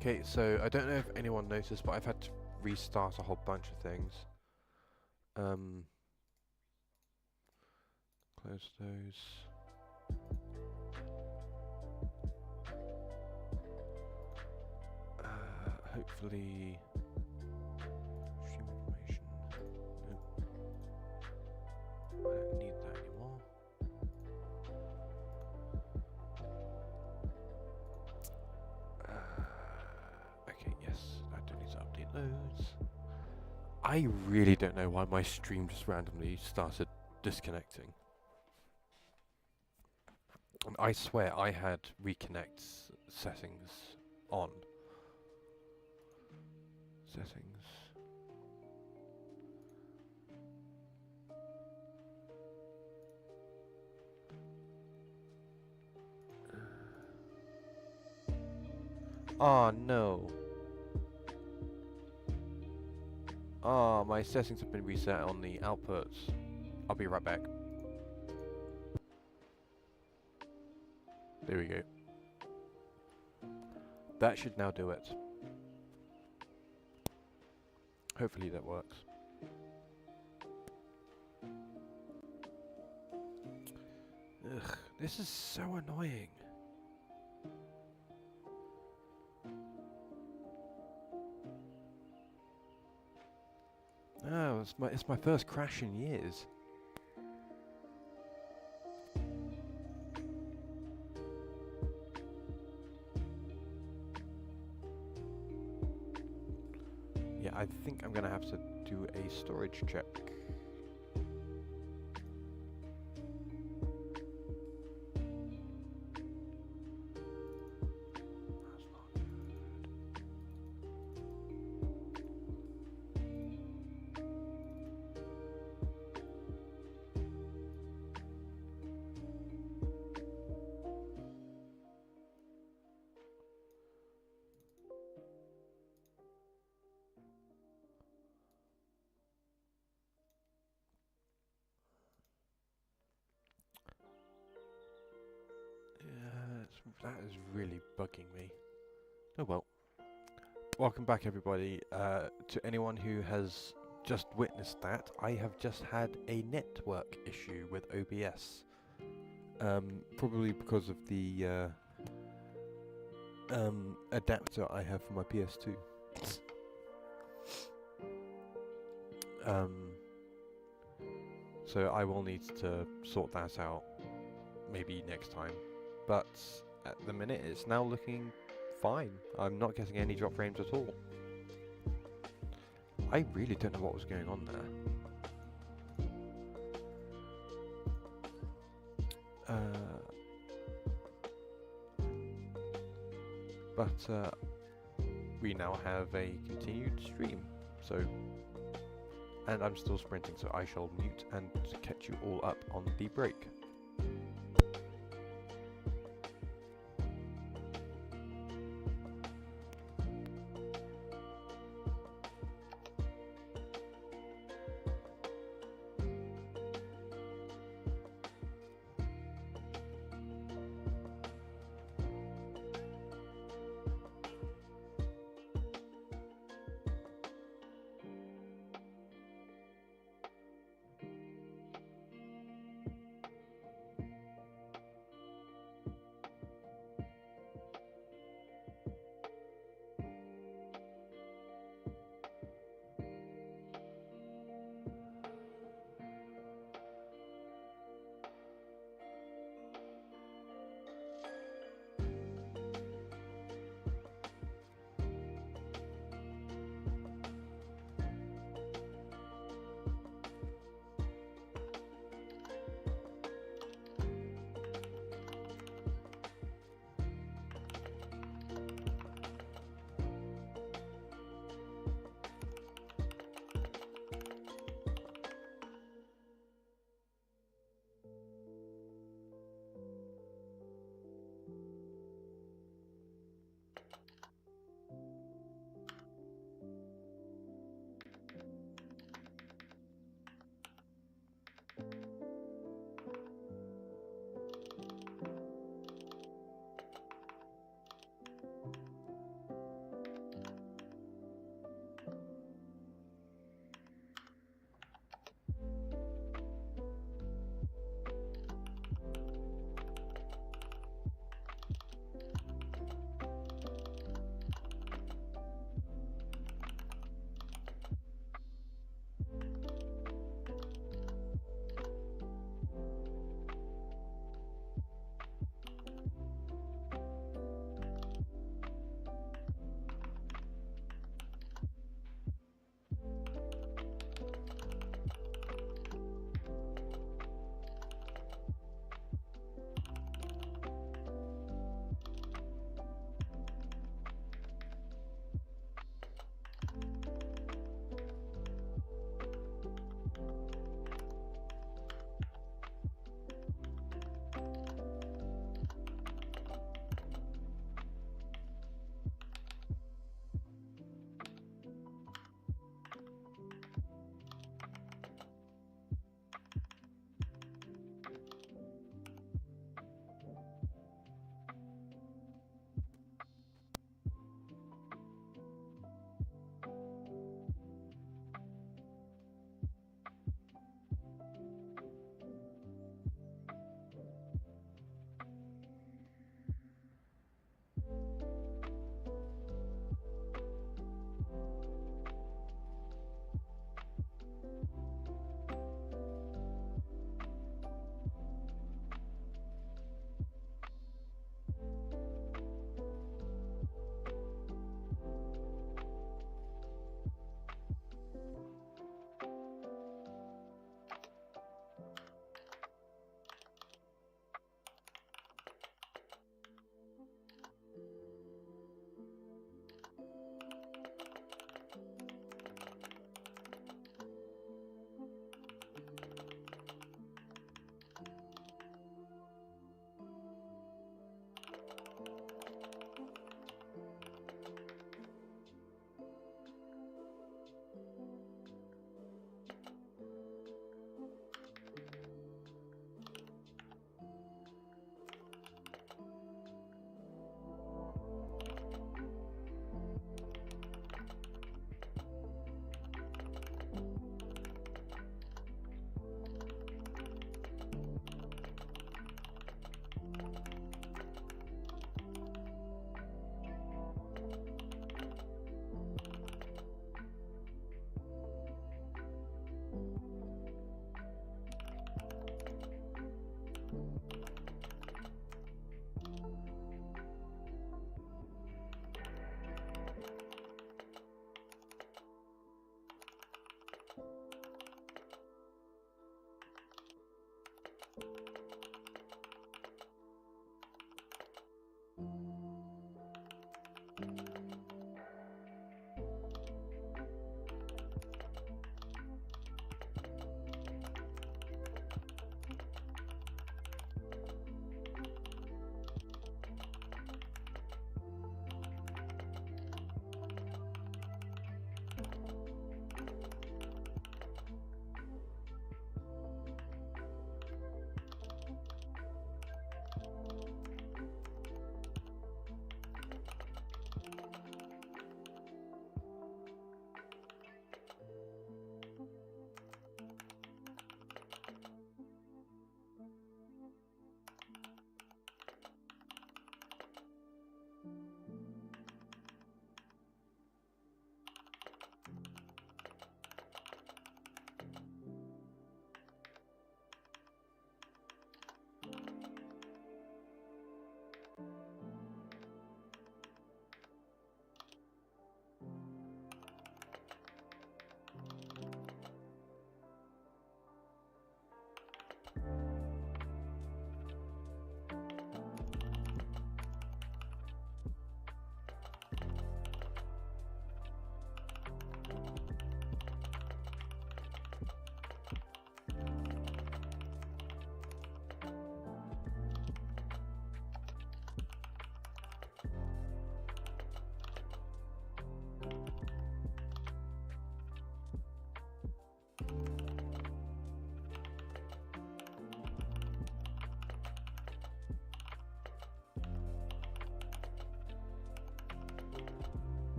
Okay, so I don't know if anyone noticed, but I've had to restart a whole bunch of things. Close those. Hopefully, stream information. Nope. I don't need that anymore. Okay, yes, I don't need to update those. I really don't know why my stream just randomly started disconnecting. And I swear I had reconnect settings on. Settings. Oh no. Oh, my settings have been reset on the outputs. I'll be right back. There we go. That should now do it. Hopefully that works. Ugh, this is so annoying. Oh, it's my first crash in years. Yeah, I think I'm gonna have to do a storage check. That is really bugging me. Oh well. Welcome back everybody. To anyone who has just witnessed that, I have just had a network issue with OBS. Probably because of the adapter I have for my PS2. So I will need to sort that out maybe next time. But at the minute it's now looking fine. I'm not getting any drop frames at all. I really don't know what was going on there. But we now have a continued stream, so, and I'm still sprinting, so I shall mute and catch you all up on the break.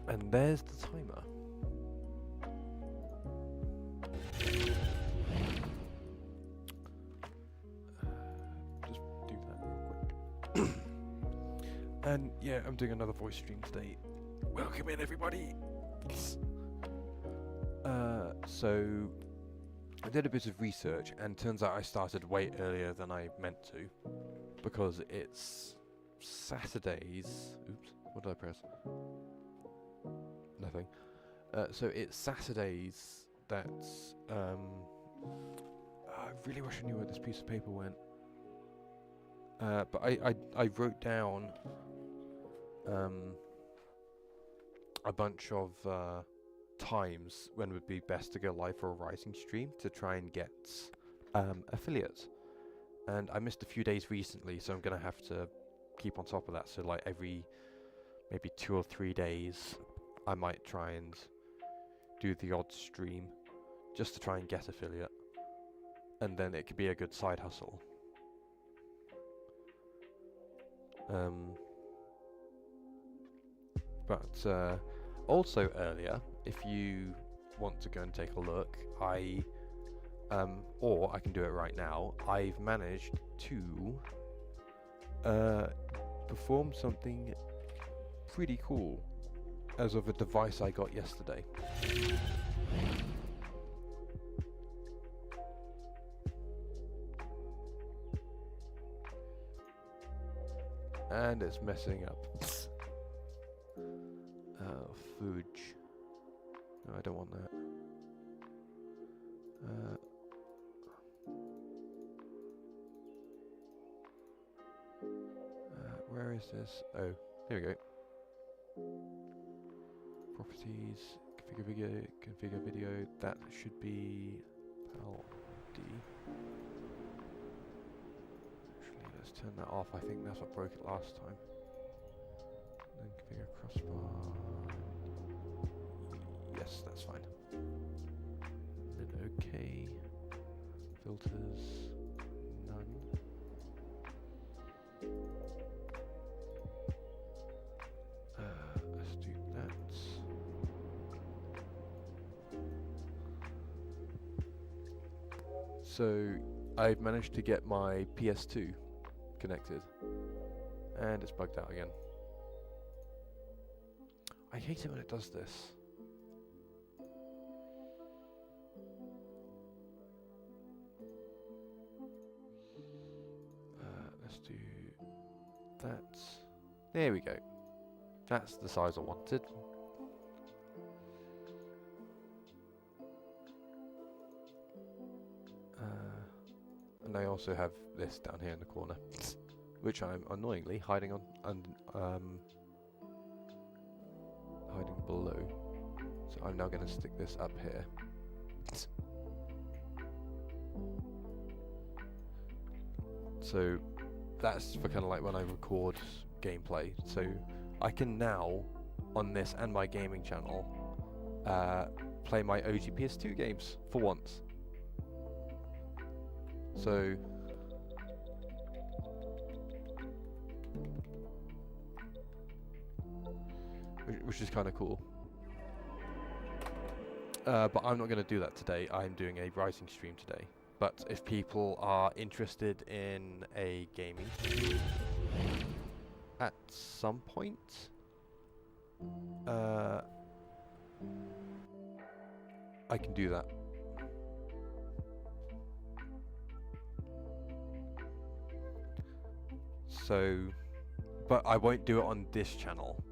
And there's the timer. Just do that real quick. And yeah, I'm doing another voice stream today. Welcome in, everybody. So I did a bit of research, and turns out I started way earlier than I meant to, because it's Saturdays. Oops, what did I press? Nothing. So it's Saturdays that I really wish I knew where this piece of paper went. But I wrote down a bunch of times when it would be best to go live for a rising stream to try and get affiliates. And I missed a few days recently, so I'm gonna have to keep on top of that. So like every maybe 2 or 3 days, I might try and do the odd stream just to try and get affiliate, and then it could be a good side hustle. But also earlier, if you want to go and take a look, or I can do it right now, I've managed to perform something pretty cool as of a device I got yesterday. And it's messing up. Fudge. No, I don't want that. Where is this? Oh, here we go. Properties, configure video. That should be PAL D. Actually, let's turn that off. I think that's what broke it last time. Then configure crossbar. Yes, that's fine. Then OK. Filters, none. Let's do that. So I've managed to get my PS2 connected, and it's bugged out again. I hate it when it does this. Let's do that. There we go. That's the size I wanted. And I also have this down here in the corner, which I'm annoyingly hiding on hiding below. So I'm now going to stick this up here. So that's for kind of like when I record gameplay. So I can now, on this and my gaming channel, play my OG PS2 games for once. So which is kind of cool. But I'm not going to do that today. I'm doing a writing stream today. But if people are interested in a gaming stream at some point, I can do that. So, but I won't do it on this channel,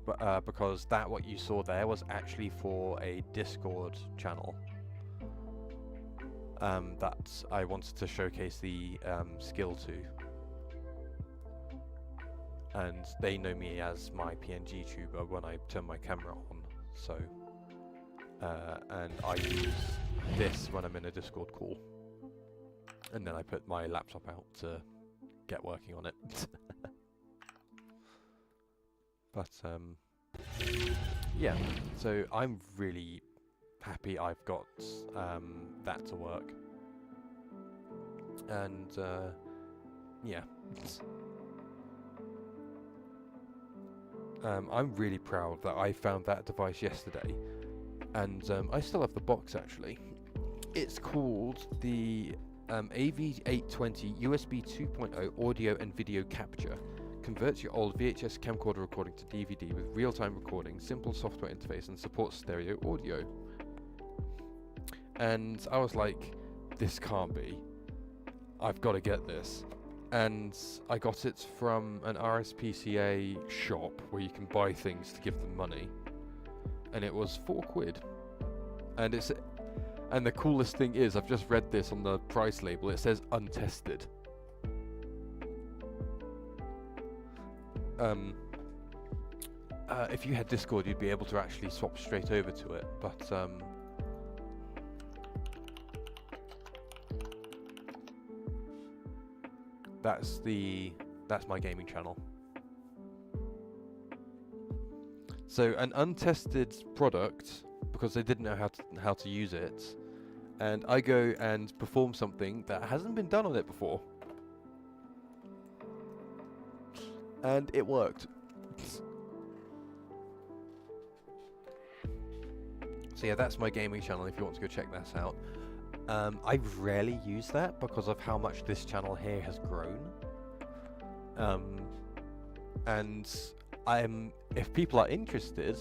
because what you saw there was actually for a Discord channel. That I wanted to showcase the skill to, and they know me as my PNG tuber when I turn my camera on. So, and I use this when I'm in a Discord call, and then I put my laptop out to get working on it. But yeah, so I'm really happy I've got that to work, and yeah. I'm really proud that I found that device yesterday, and I still have the box actually. It's called the AV820 USB 2.0 audio and video capture. Converts your old VHS camcorder recording to DVD with real-time recording, simple software interface, and supports stereo audio. And I was like, this can't be. I've got to get this. And I got it from an RSPCA shop where you can buy things to give them money. And it was £4. And the coolest thing is, I've just read this on the price label, it says untested. If you had Discord, you'd be able to actually swap straight over to it, but that's my gaming channel. So an untested product, because they didn't know how to use it, and I go and perform something that hasn't been done on it before, and it worked. So yeah, that's my gaming channel if you want to go check that out. I rarely use that because of how much this channel here has grown. And if people are interested,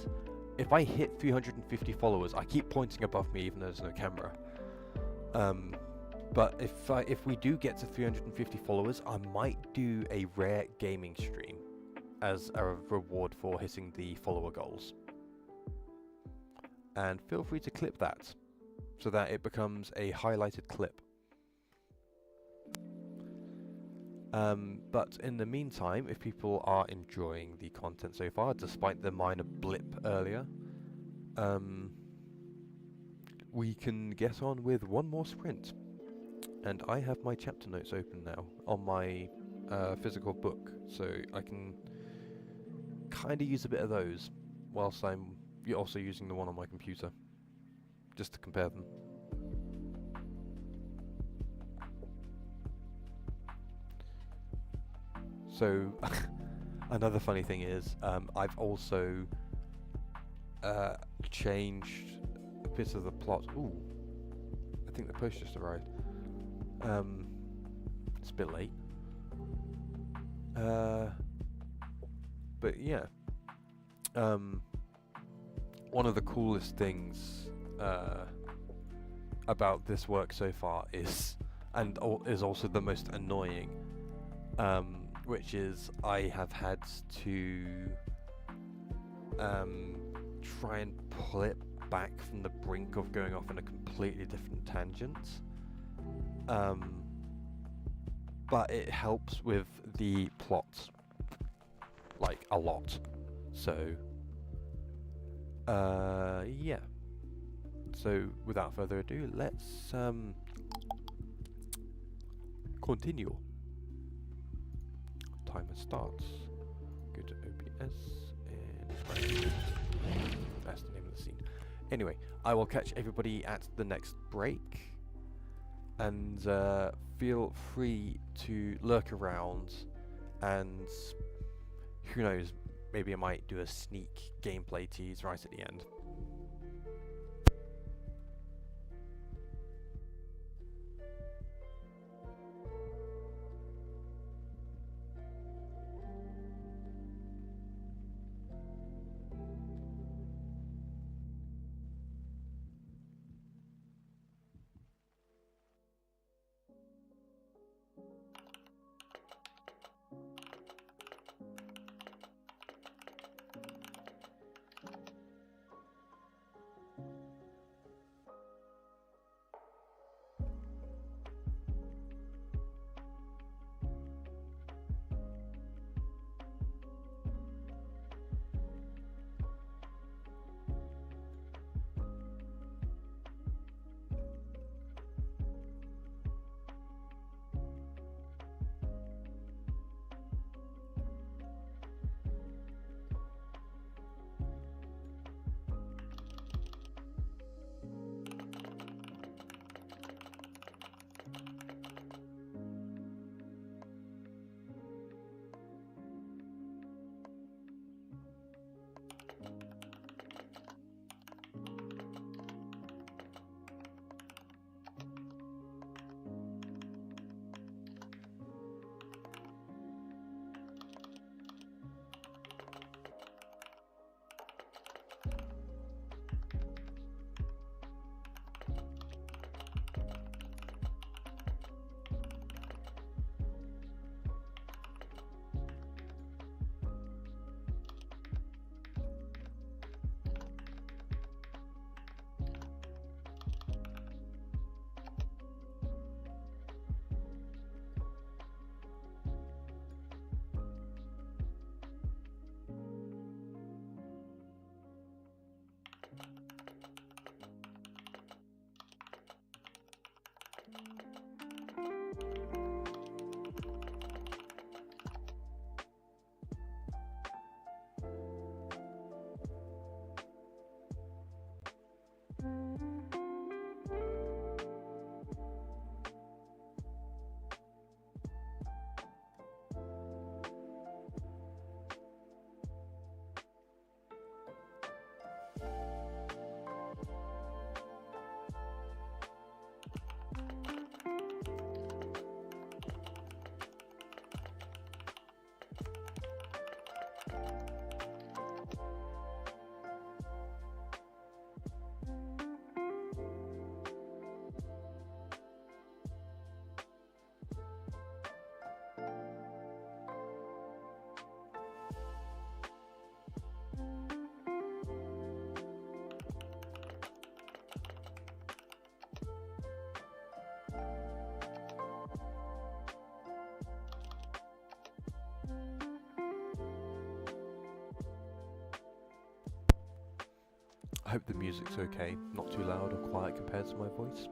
if I hit 350 followers, I keep pointing above me even though there's no camera. But if we do get to 350 followers, I might do a rare gaming stream as a reward for hitting the follower goals. And feel free to clip that so that it becomes a highlighted clip. But in the meantime, if people are enjoying the content so far, despite the minor blip earlier, we can get on with one more sprint. And I have my chapter notes open now on my physical book, so I can kind of use a bit of those whilst I'm also using the one on my computer, just to compare them. So, another funny thing is, I've also changed a bit of the plot. Ooh, I think the post just arrived. It's a bit late. But yeah. One of the coolest things about this work so far is also the most annoying, which is I have had to try and pull it back from the brink of going off in a completely different tangent. But it helps with the plot, like, a lot. So, yeah. So, without further ado, let's continue. Timer starts. Go to OBS and that's the name of the scene. Anyway, I will catch everybody at the next break, and feel free to lurk around, and who knows, maybe I might do a sneak gameplay tease right at the end. I hope the music's okay, not too loud or quiet compared to my voice.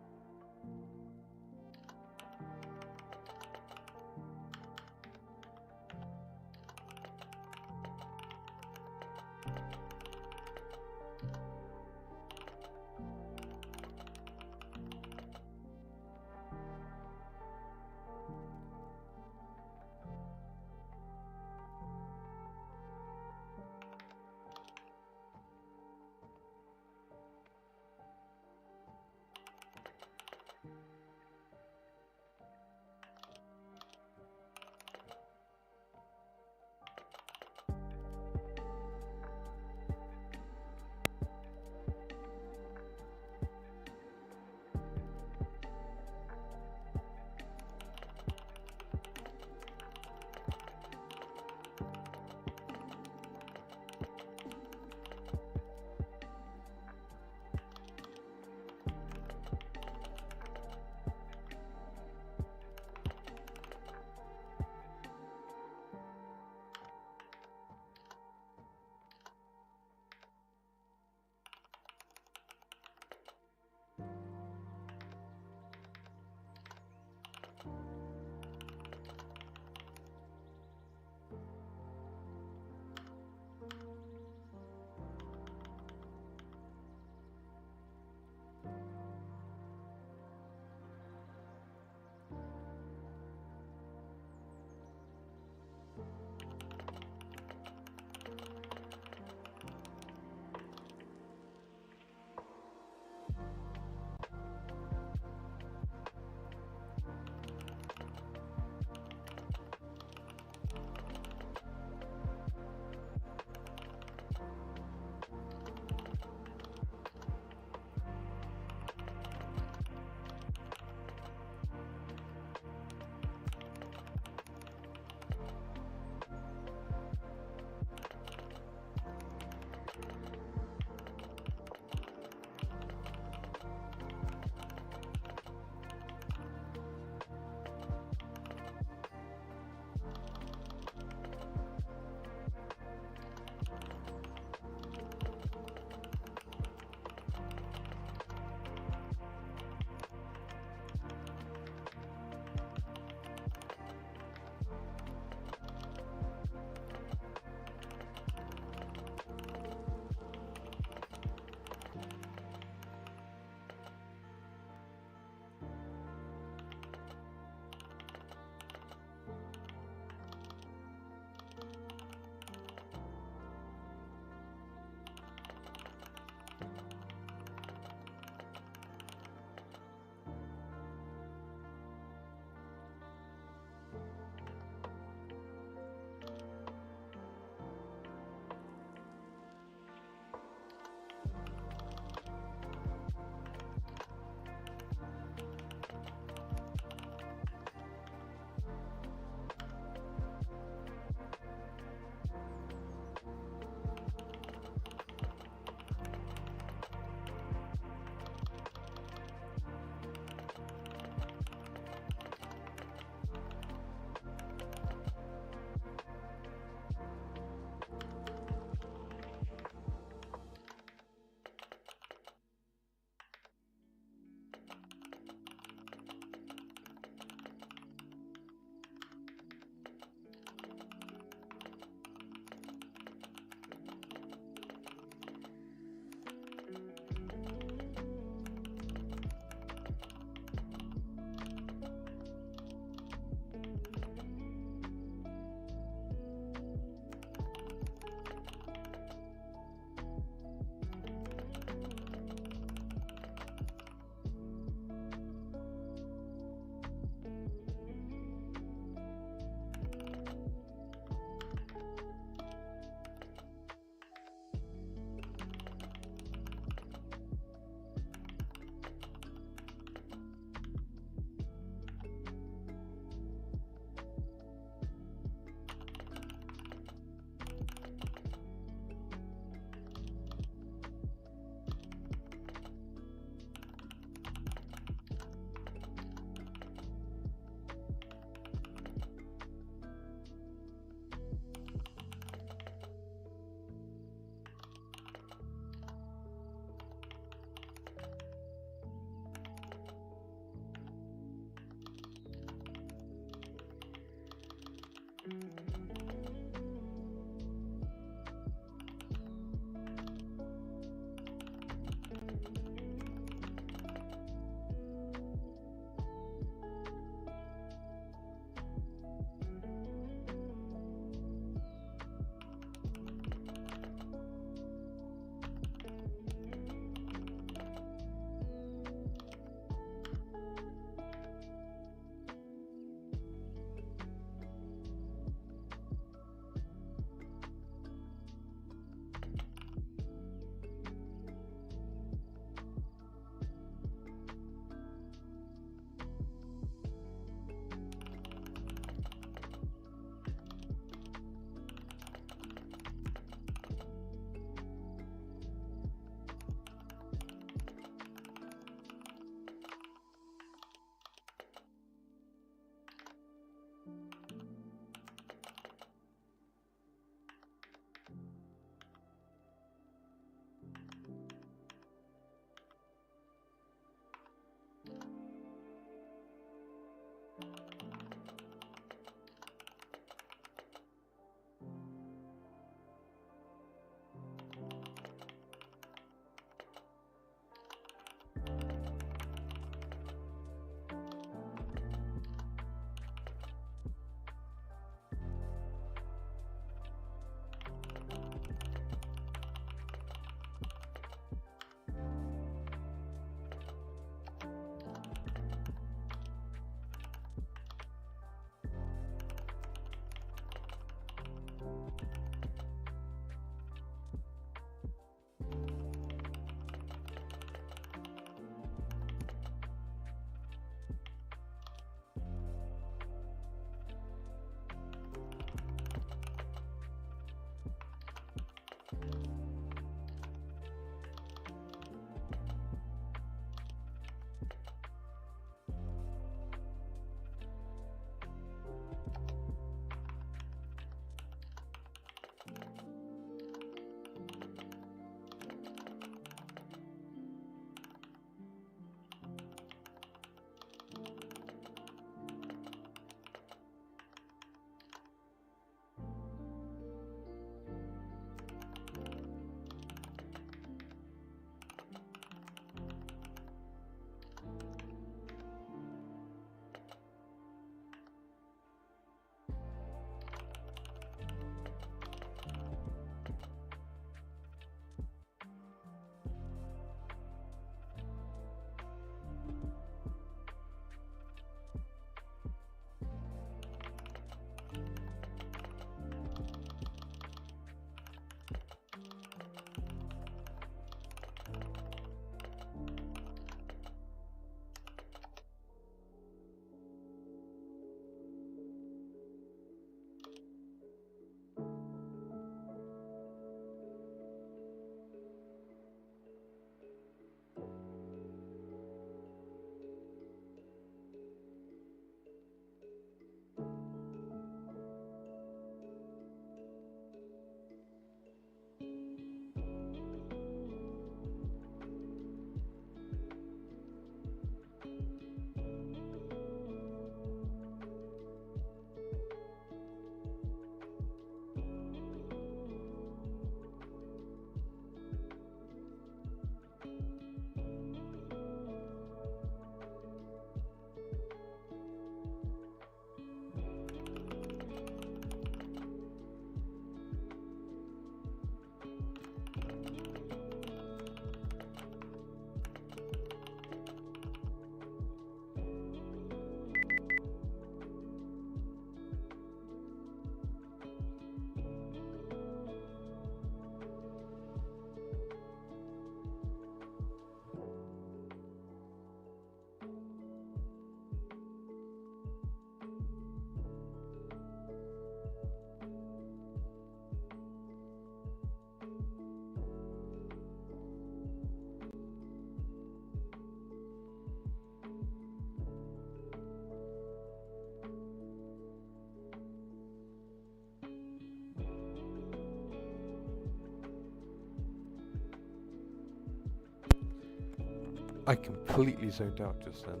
I completely zoned out just then.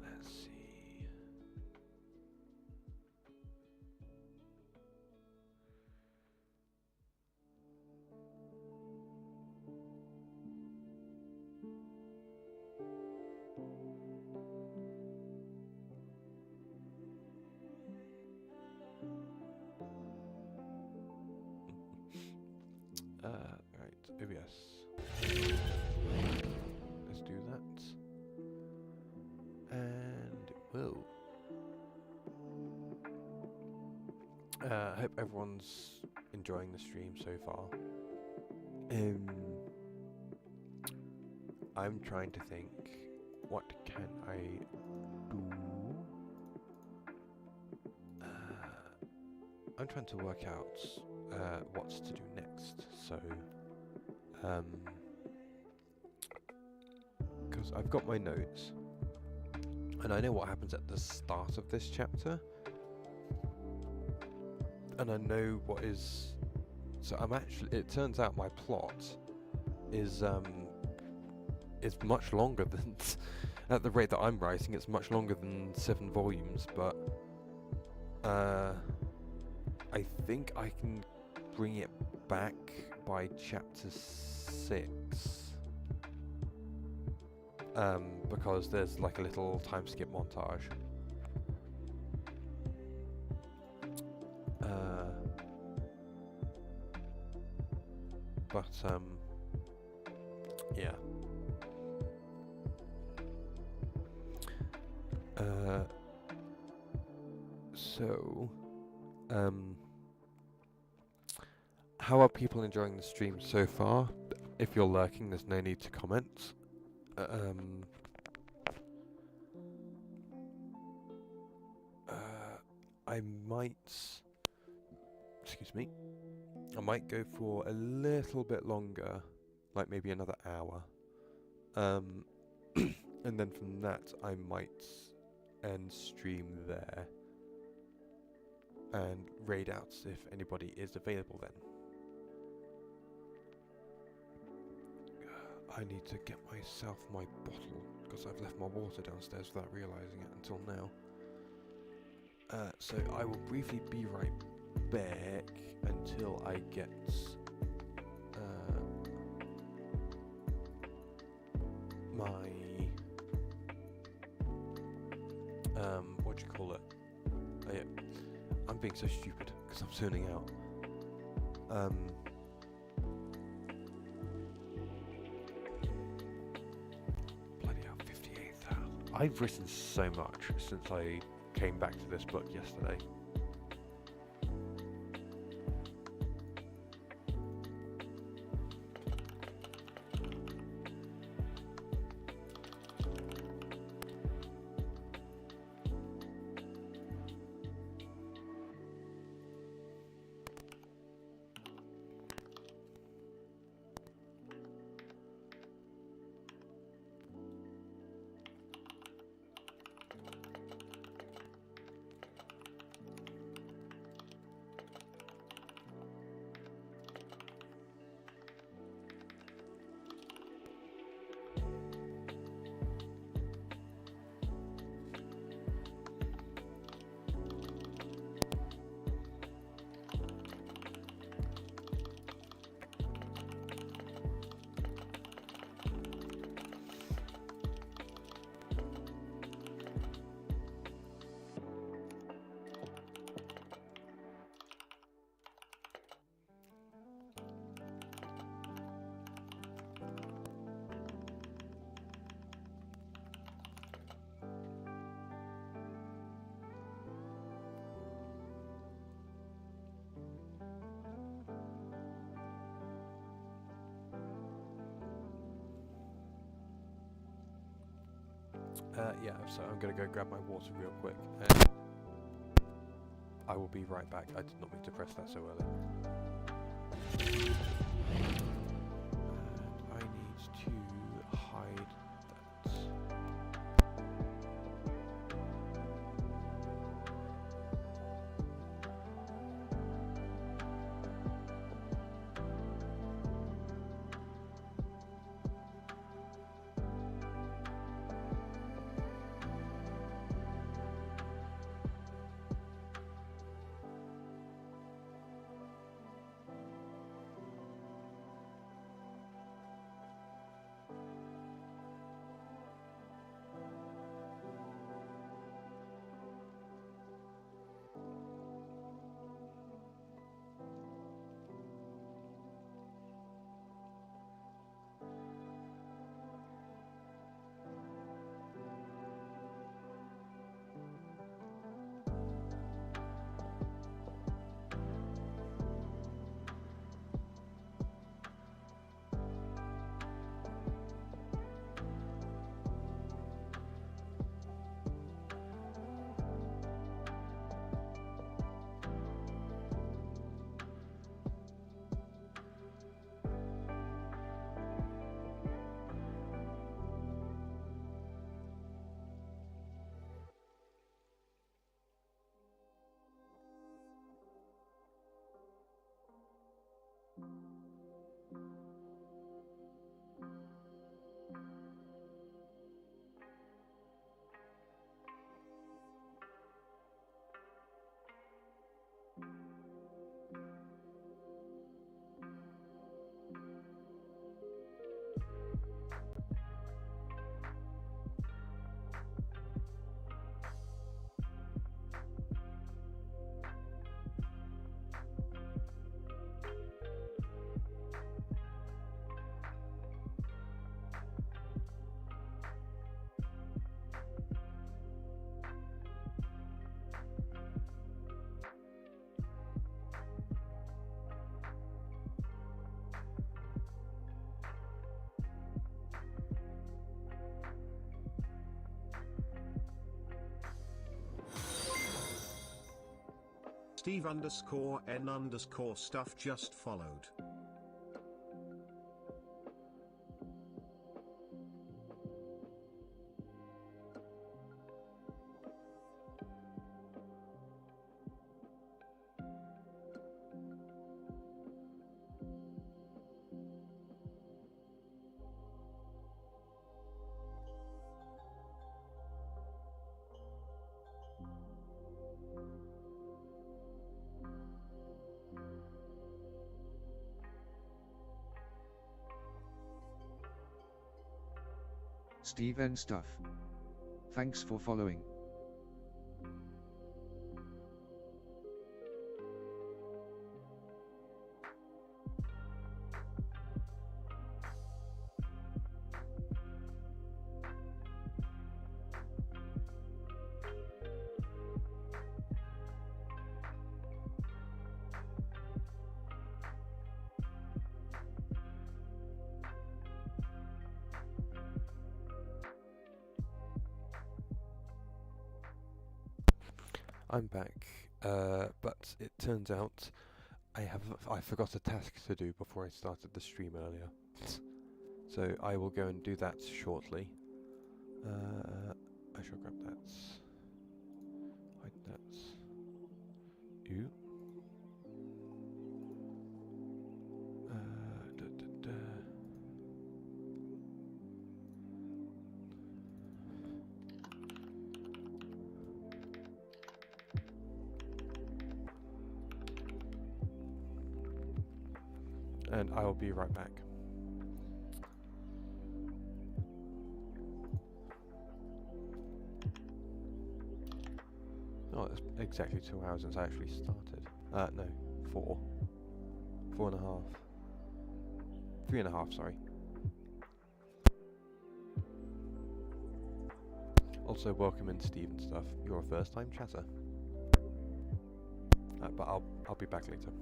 Let's see. Right, OBS. Let's do that. And it will. I hope everyone's enjoying the stream so far. I'm trying to think, what can I do? I'm trying to work out what's to do next. So, because I've got my notes, and I know what happens at the start of this chapter, and I know what is. So I'm actually. It turns out my plot is much longer than. At the rate that I'm writing, it's much longer than 7 volumes, but I think I can bring it back by chapter 6. Because there's like a little time skip montage. Yeah. So, how are people enjoying the stream so far? If you're lurking, there's no need to comment. I might, excuse me, I might go for a little bit longer, like maybe another hour. And then from that, I might end stream there and raid out if anybody is available then. I need to get myself my bottle because I've left my water downstairs without realising it until now. So I will briefly be right back until I get my what do you call it? Oh, yeah. I'm being so stupid because I'm zoning out. Bloody hell, 58,000. I've written so much since I came back to this book yesterday. Yeah, so I'm going to go grab my water real quick, and I will be right back. I did not mean to press that so early. And I need to Steve_N_stuff just followed. Steve N Stuff. Thanks for following. I'm back, but it turns out I forgot a task to do before I started the stream earlier. So I will go and do that shortly. I shall grab that. Hide that. Ooh. Da, da, da. And I will be right back. Oh, it's exactly 2 hours since I actually started. No, 4. 4.5. 3.5, sorry. Also, welcome in Steve and stuff. You're a first-time chatter. But I'll be back later.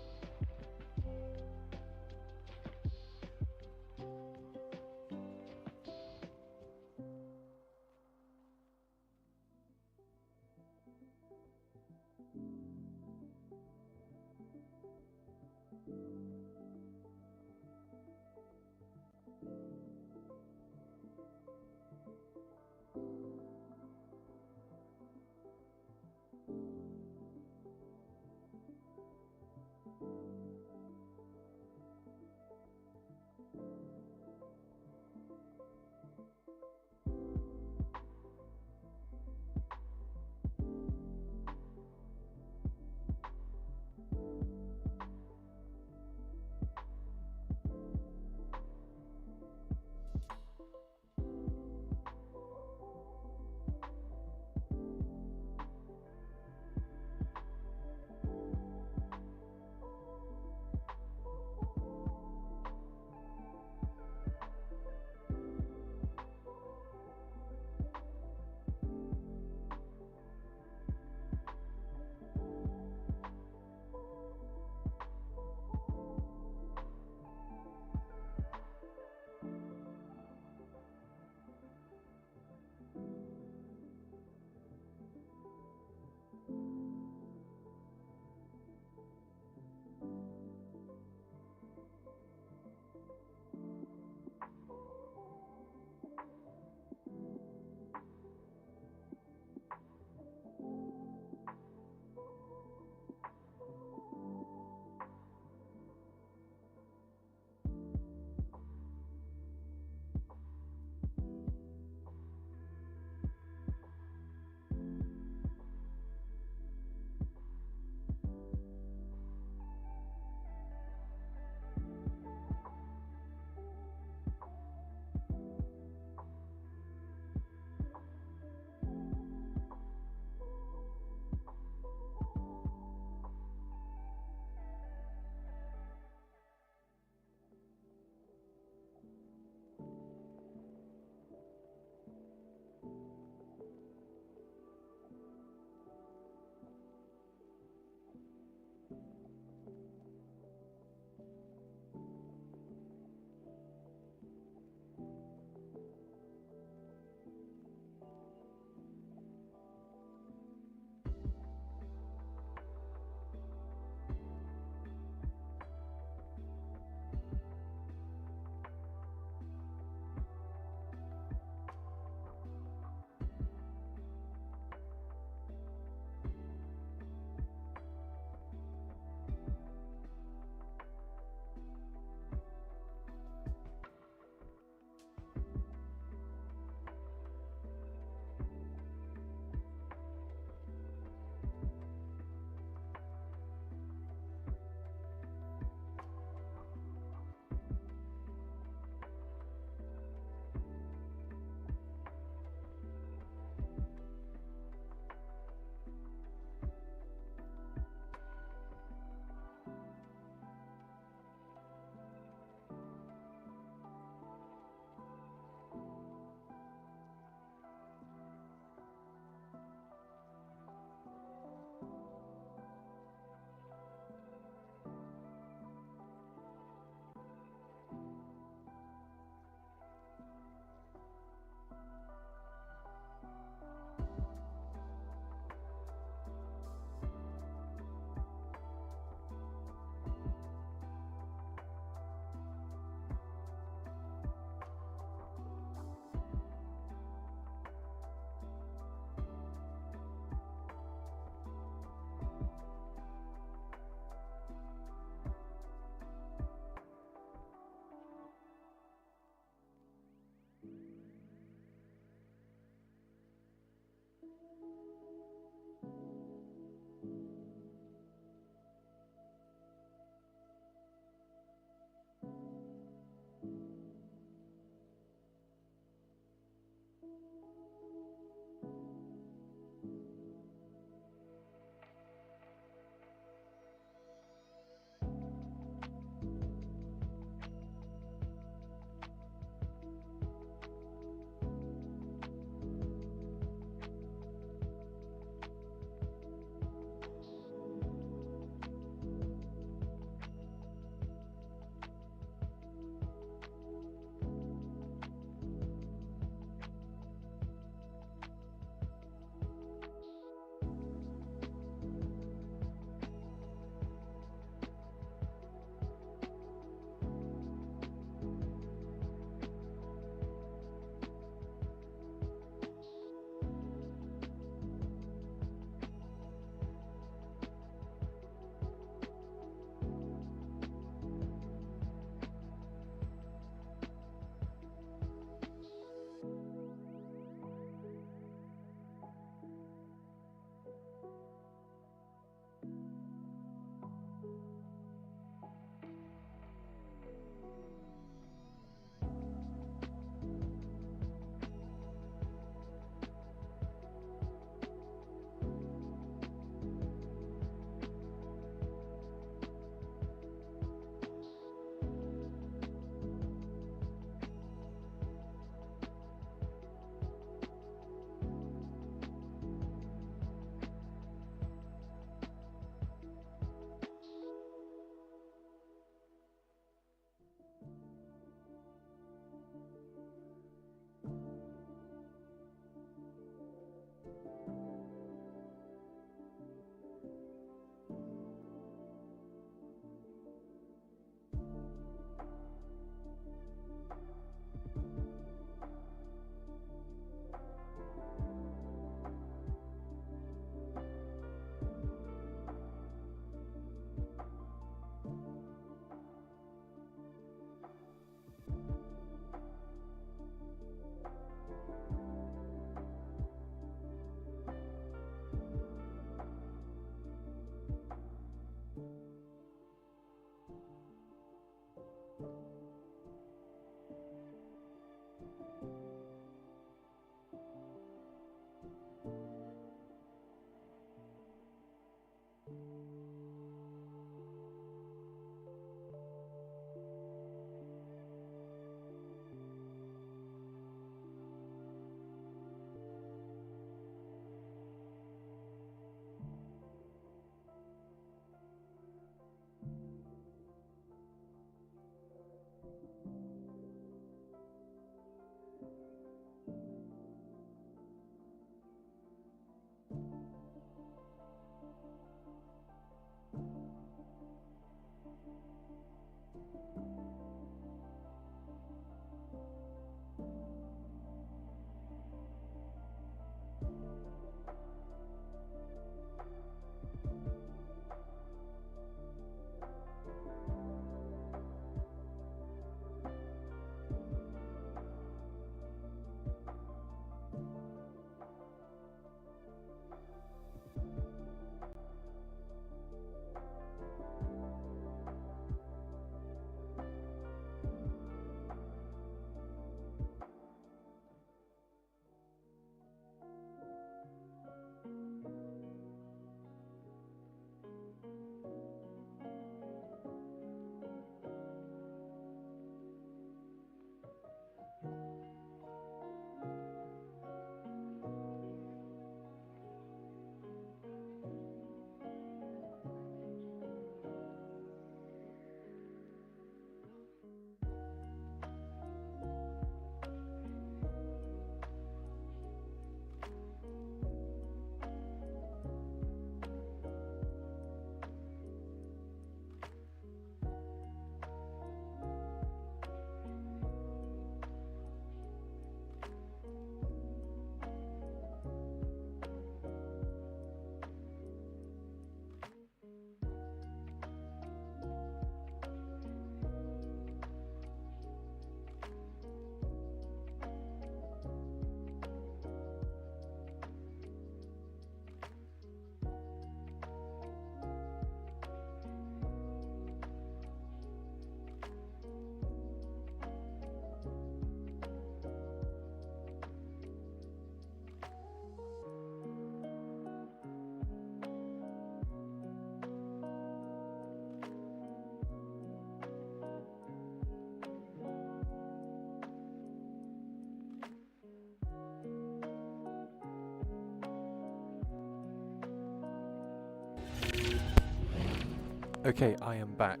Okay, I am back.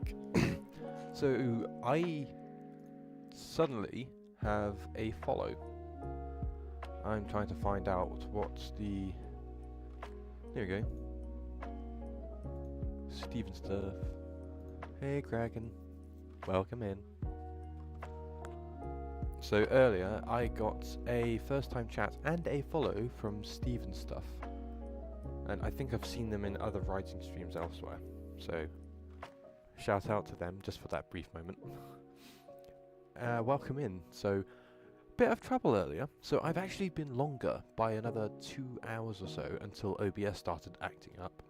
So I suddenly have a follow. I'm trying to find out what's the... Here we go. Steven Stuff. Hey Kraken. Welcome in. So earlier I got a first time chat and a follow from Steven Stuff. And I think I've seen them in other writing streams elsewhere. So shout out to them just for that brief moment. Welcome in. So, bit of trouble earlier. So I've actually been longer by another 2 hours or so until OBS started acting up.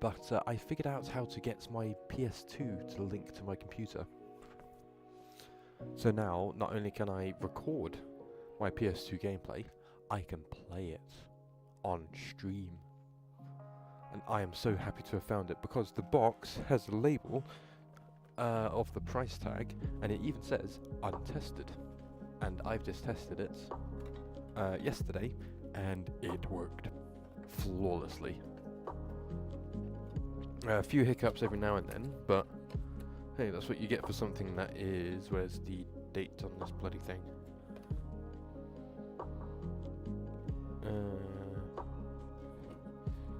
But I figured out how to get my PS2 to link to my computer. So now, not only can I record my PS2 gameplay, I can play it on stream. And I am so happy to have found it because the box has a label of the price tag, and it even says untested. And I've just tested it yesterday, and it worked flawlessly. A few hiccups every now and then, but hey, that's what you get for something that is... Where's the date on this bloody thing?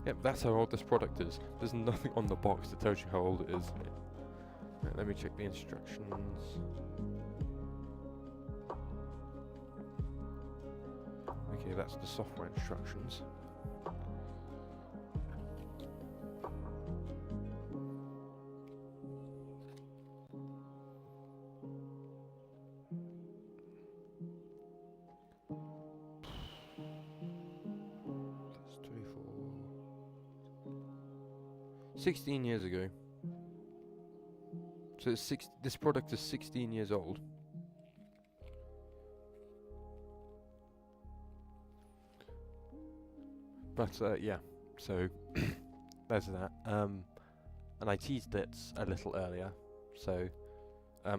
Yep, that's how old this product is. There's nothing on the box that tells you how old it is. Right, let me check the instructions. Okay, that's the software instructions. That's 24. 16 years ago. So this product is 16 years old. But yeah, so there's that. And I teased it a little earlier. So,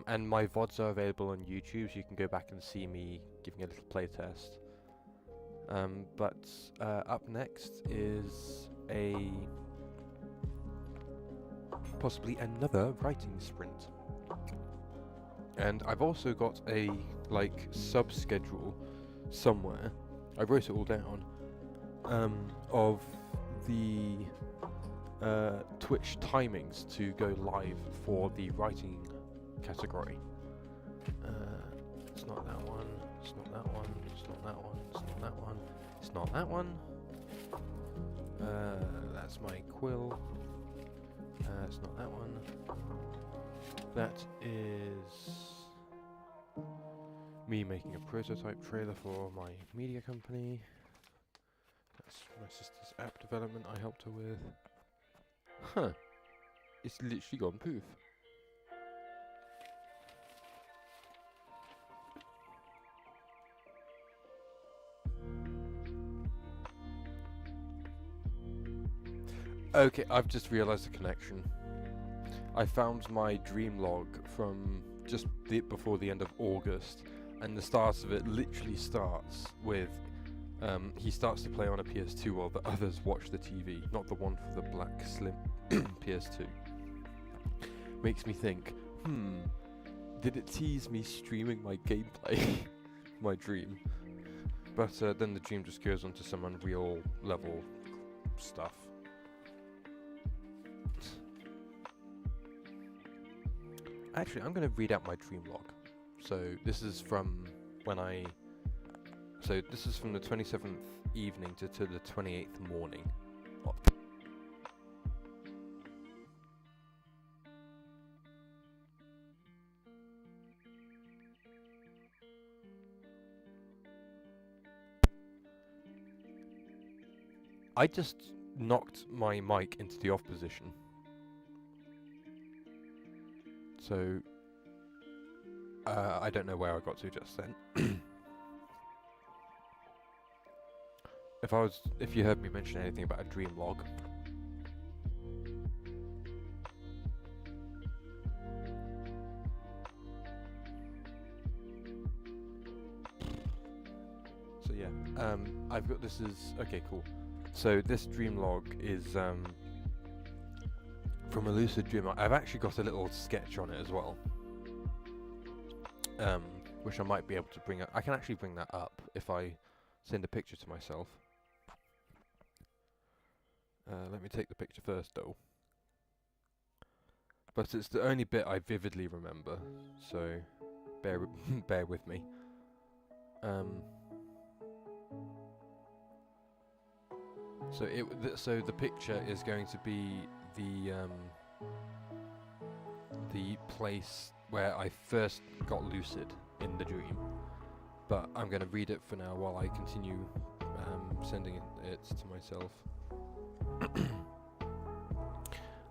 and my VODs are available on YouTube, so you can go back and see me giving a little playtest. But up next is possibly another writing sprint. And I've also got a sub-schedule somewhere, I wrote it all down, of the Twitch timings to go live for the writing category. It's not that one, it's not that one, it's not that one, it's not that one, it's not that one. That's my quill. It's not that one. That is me making a prototype trailer for my media company. That's my sister's app development I helped her with. Huh. It's literally gone poof. Okay, I've just realised the connection. I found my dream log from just before the end of August, and the start of it literally starts with he starts to play on a PS2 while the others watch the TV, not the one for the black slim PS2. Makes me think, did it tease me streaming my gameplay? My dream. But then the dream just goes on to some Unreal level stuff. Actually, I'm going to read out my dream log. So this is from this is from the 27th evening to the 28th morning. I just knocked my mic into the off position. So, I don't know where I got to just then. If you heard me mention anything about a dream log. So yeah, I've got okay, cool. So this dream log is from a lucid dream. I've actually got a little sketch on it as well, which I might be able to bring up. I can actually bring that up if I send a picture to myself. Let me take the picture first though. But it's the only bit I vividly remember, so bear with me. So the picture is going to be the place where I first got lucid in the dream, but I'm going to read it for now while I continue sending it to myself.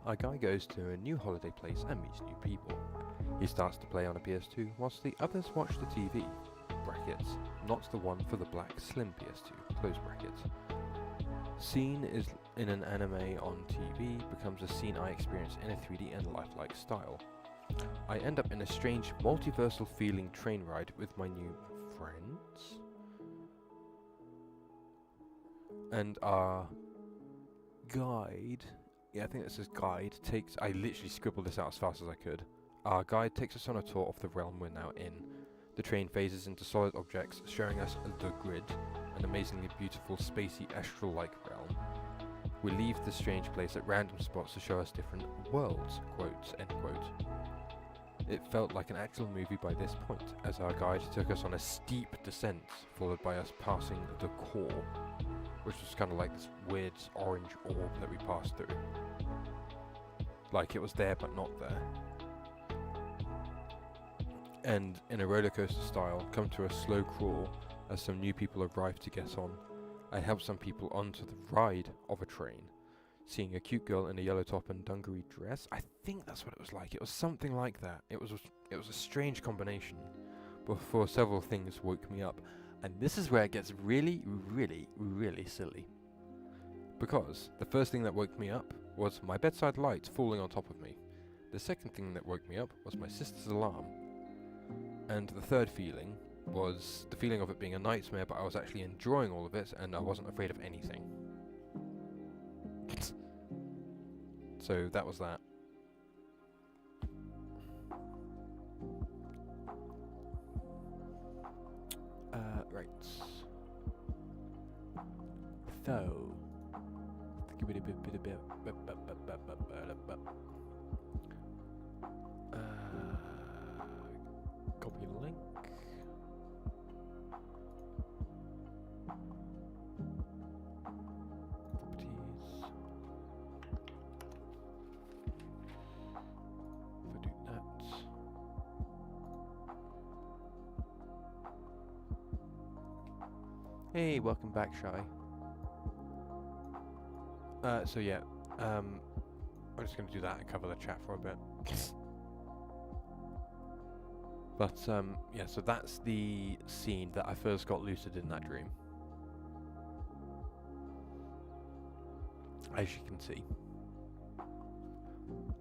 Our guy goes to a new holiday place and meets new people. He starts to play on a PS2 whilst the others watch the TV. Brackets, not the one for the black slim PS2. Close brackets. Scene is in an anime on TV becomes a scene I experience in a 3D and lifelike style. I end up in a strange multiversal feeling train ride with my new friends. And our guide, I think it says guide, I literally scribbled this out as fast as I could. Our guide takes us on a tour of the realm we're now in. The train phases into solid objects, showing us the grid, an amazingly beautiful, spacey, astral-like realm. We leave this strange place at random spots to show us different worlds, quotes, end quote. It felt like an actual movie by this point, as our guide took us on a steep descent, followed by us passing the core, which was kind of like this weird orange orb that we passed through. Like it was there but not there. And in a roller coaster style, come to a slow crawl as some new people arrive to get on. I help some people onto the ride of a train. seeing a cute girl in a yellow top and dungaree dress. I think that's what it was like. It was something like that. It was a strange combination, but for several things woke me up, and this is where it gets really, really, really silly. Because the first thing that woke me up was my bedside light falling on top of me. The second thing that woke me up was my sister's alarm. And the third feeling was the feeling of it being a nightmare, but I was actually enjoying all of it and I wasn't afraid of anything. So that was that. Right. So copy link. Properties. If I do that. Hey, welcome back, Shy. So yeah, I'm just going to do that and cover the chat for a bit. But yeah, so that's the scene that I first got lucid in that dream. As you can see.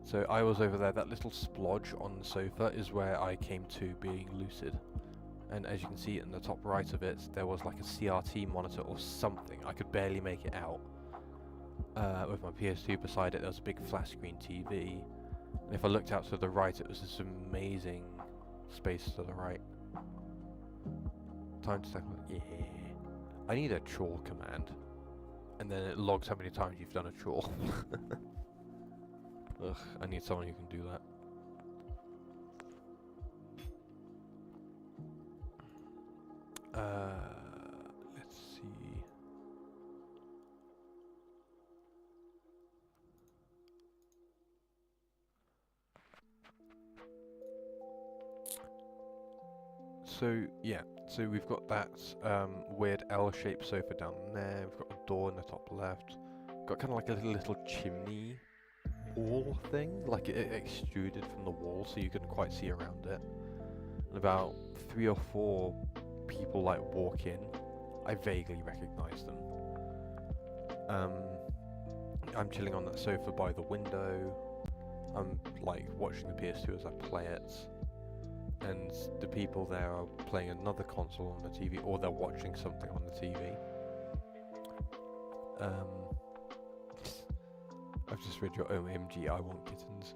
So I was over there, that little splodge on the sofa is where I came to being lucid. And as you can see in the top right of it, there was like a CRT monitor or something. I could barely make it out. With my PS2 beside it, there was a big flat screen TV. And if I looked out to the right, it was this amazing space to the right. Time to tackle. Yeah. I need a chore command. And then it logs how many times you've done a chore. Ugh, I need someone who can do that. Let's see. So yeah, so we've got that weird L-shaped sofa down there. We've got a door in the top left. Got kind of like a little chimney wall thing, like it extruded from the wall, so you couldn't quite see around it. And about 3 or 4 people like walk in. I vaguely recognise them. I'm chilling on that sofa by the window. I'm like watching the PS2 as I play it. And the people there are playing another console on the TV, or they're watching something on the TV. I've just read your OMG, I want kittens.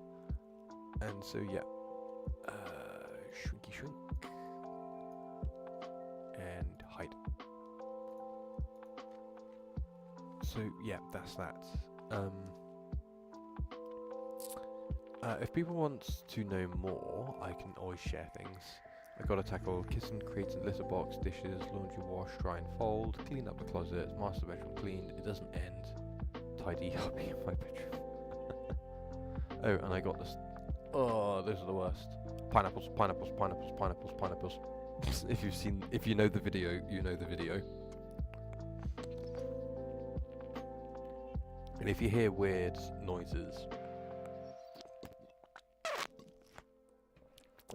And so yeah, shrinky shrink, and hide. So yeah, that's that. If people want to know more, I can always share things. I've got to tackle kitten, crates and litter box, dishes, laundry wash, dry and fold, clean up the closet, master bedroom cleaned, it doesn't end, tidy up in my bedroom. Oh, and I got this. Oh, those are the worst. Pineapples, pineapples, pineapples, pineapples, pineapples. If you know the video, you know the video. And if you hear weird noises,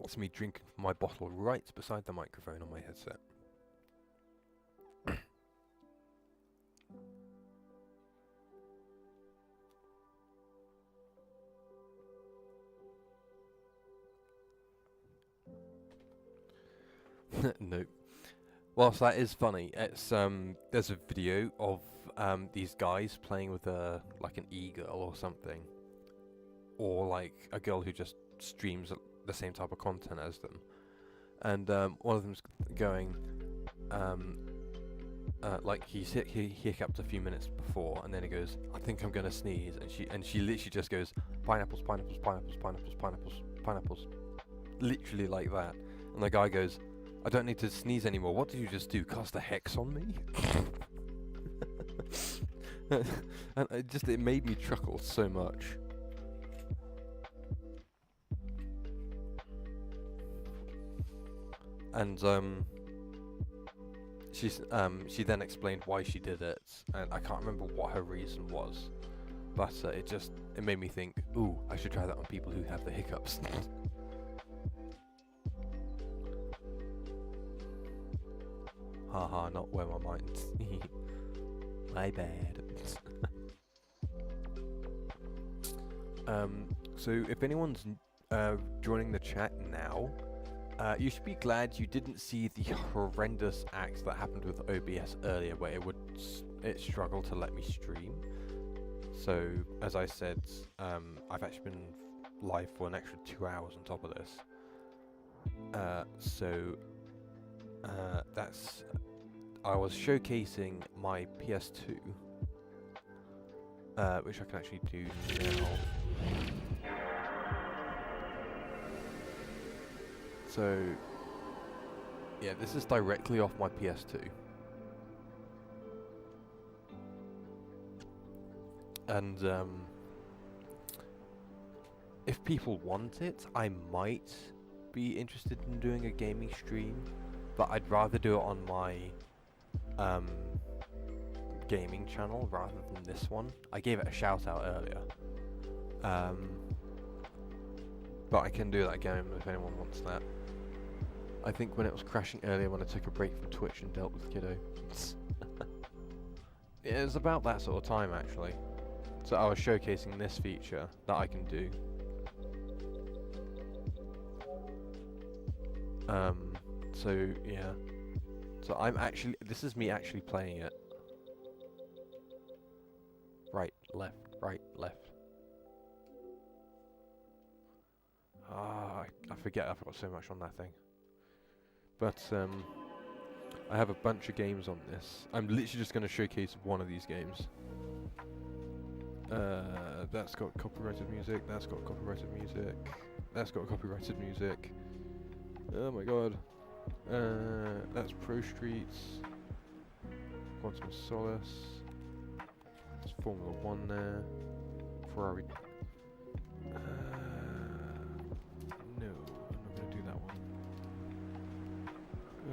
it's me drinking from my bottle right beside the microphone on my headset. No. Whilst that is funny, it's there's a video of these guys playing with like an e-girl or something, or like a girl who just streams the same type of content as them, and one of them's going like he hiccuped a few minutes before, and then he goes, I think I'm gonna sneeze, and she literally just goes, pineapples, pineapples, pineapples, pineapples, pineapples, pineapples, literally like that, and the guy goes, I don't need to sneeze anymore, what did you just do, cast a hex on me? And it made me chuckle so much. And she then explained why she did it, and I can't remember what her reason was, but it made me think, ooh, I should try that on people who have the hiccups. Haha, not where my mind's. My bad. So if anyone's joining the chat now, you should be glad you didn't see the horrendous acts that happened with OBS earlier, where it struggled to let me stream. So as I said, I've actually been live for an extra 2 hours on top of this. I was showcasing my PS2, which I can actually do now. So, yeah, this is directly off my PS2. And, if people want it, I might be interested in doing a gaming stream, but I'd rather do it on my, gaming channel rather than this one. I gave it a shout out earlier. But I can do that again if anyone wants that. I think when it was crashing earlier when I took a break from Twitch and dealt with Kiddo. Yeah, it was about that sort of time actually. So I was showcasing this feature that I can do. So yeah. So this is me actually playing it. Right, left, right, left. I forget, I've got so much on that thing. But, I have a bunch of games on this. I'm literally just going to showcase one of these games. That's got copyrighted music, that's got copyrighted music, that's got copyrighted music. Oh my god. That's Pro Streets. Quantum of Solace. There's Formula 1 there. Ferrari. No, I'm not going to do that one.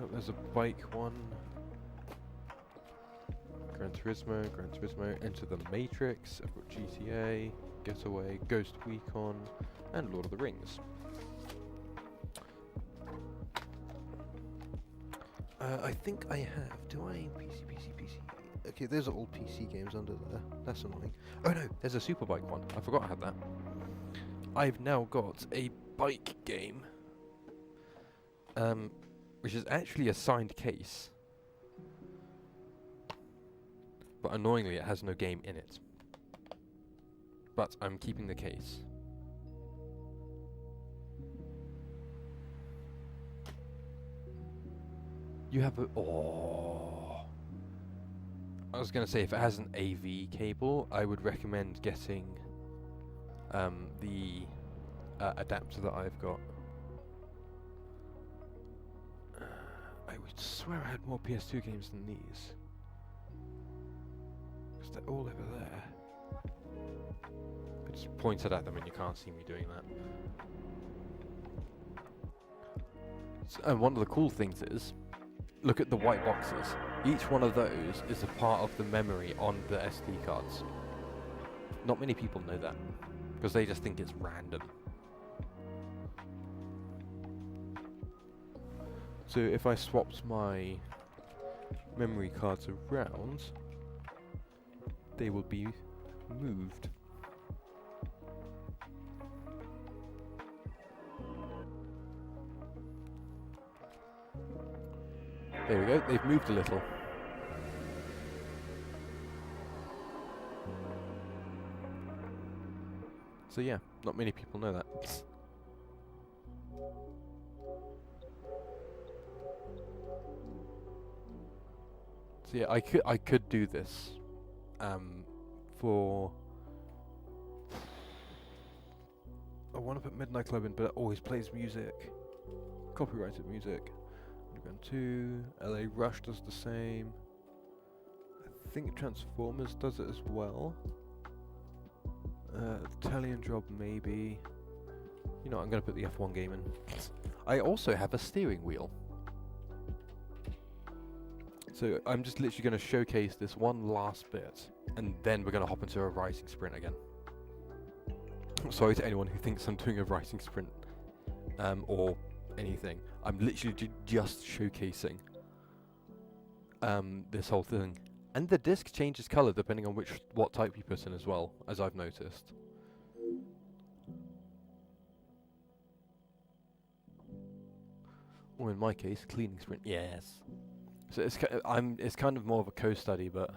Oh, there's a bike one. Gran Turismo, Enter the Matrix. I've got GTA, Getaway, Ghost Recon, and Lord of the Rings. I think I have. Do I? PC. Okay, those are all PC games under there. That's annoying. Oh no, there's a Superbike one. I forgot I had that. I've now got a bike game. Which is actually a signed case. But annoyingly, it has no game in it. But I'm keeping the case. You have a... Oh. I was going to say, if it has an AV cable, I would recommend getting the adapter that I've got. I would swear I had more PS2 games than these. Because they're all over there. I just pointed at them and you can't see me doing that. So, and one of the cool things is, look at the white boxes. Each one of those is a part of the memory on the SD cards. Not many people know that, because they just think it's random. So if I swapped my memory cards around, they will be moved. There we go, they've moved a little. So yeah, not many people know that. So yeah, I could do this for... I want to put Midnight Club in, but it always plays music. Copyrighted music. Underground 2, LA Rush does the same. I think Transformers does it as well. Italian Job maybe. You know, I'm going to put the F1 game in. I also have a steering wheel. So I'm just literally going to showcase this one last bit, and then we're going to hop into a writing sprint again. Sorry to anyone who thinks I'm doing a writing sprint, or anything. I'm literally just showcasing this whole thing. And the disc changes colour depending on what type you put in as well, as I've noticed. Or in my case, cleaning sprint. Yes. So it's kind of more of a co-study, but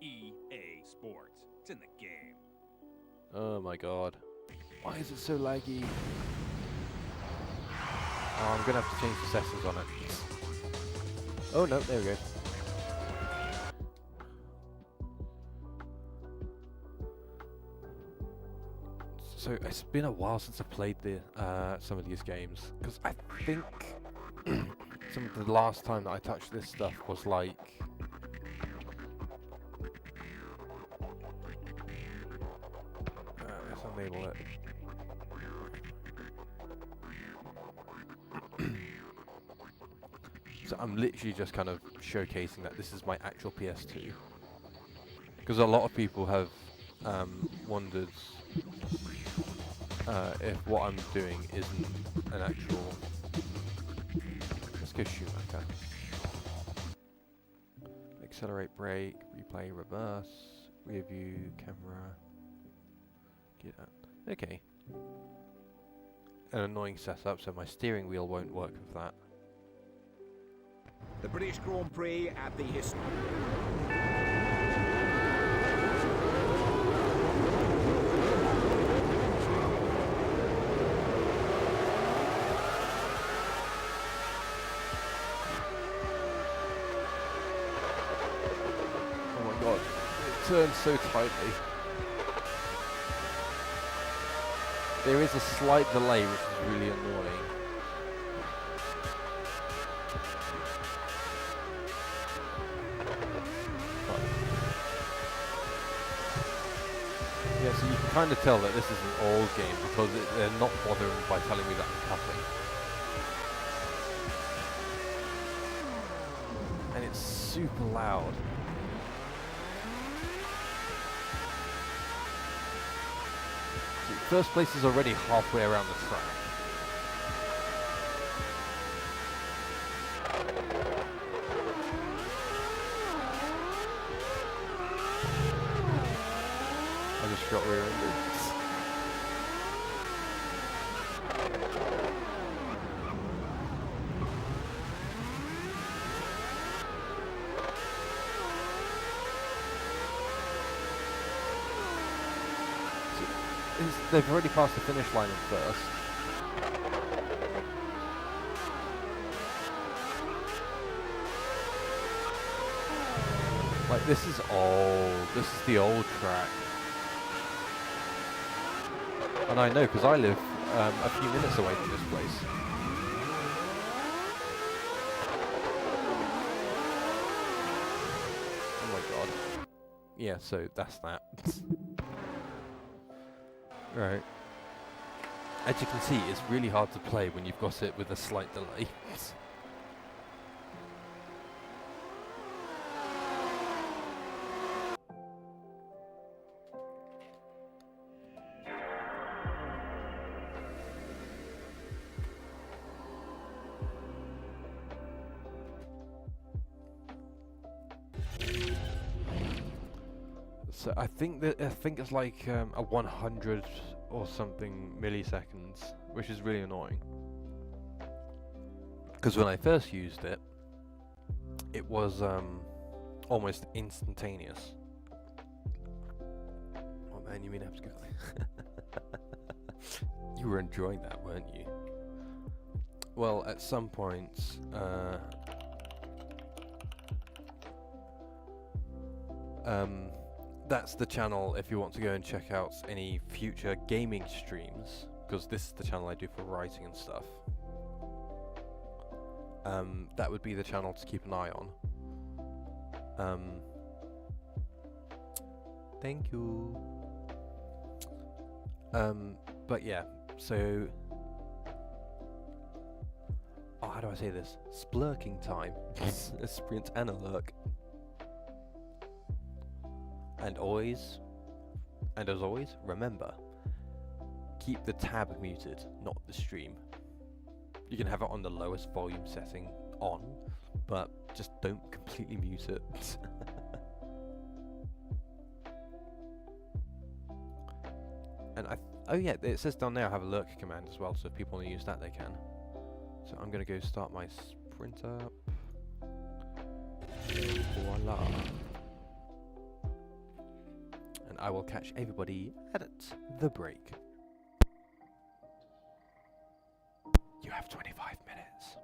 EA Sports. It's in the game. oh my god. Why is it so laggy? Oh, I'm gonna have to change the settings on it. Oh no, there we go. So it's been a while since I've played some of these games, because I think the last time that I touched this stuff was like let's enable it. So I'm literally just kind of showcasing that this is my actual PS2, because a lot of people have wondered if what I'm doing isn't an actual. Let's go Schumacher. Accelerate, brake, replay, reverse, rear view, camera. Get that. Okay. An annoying setup, so my steering wheel won't work with that. The British Grand Prix at the Oh my god, it turns so tightly. There is a slight delay, which is really annoying. Yeah, so you can kind of tell that this is an old game because they're not bothering by telling me that I'm cutting. And it's super loud. See, first place is already halfway around the track. I just got rear-ended. They've already passed the finish line in first. Like, this is old. This is the old track. And I know, because I live a few minutes away from this place. Oh my god. Yeah, so that's that. Right. As you can see, it's really hard to play when you've got it with a slight delay. So I think it's like a 100 or something milliseconds, which is really annoying. Because when I first used it, it was almost instantaneous. Oh man, you mean I have to go? You were enjoying that, weren't you? Well, at some point, that's the channel if you want to go and check out any future gaming streams, because this is the channel I do for writing and stuff. That would be the channel to keep an eye on. Thank you. But yeah, So, oh, how do I say this? Splurking time. A sprint and a lurk. And as always, remember, keep the tab muted, not the stream. You can have it on the lowest volume setting on, but just don't completely mute it. And oh yeah, it says down there I have a lurk command as well, so if people want to use that, they can. So I'm going to go start my sprint up. Voila. And I will catch everybody at the break. You have 25 minutes.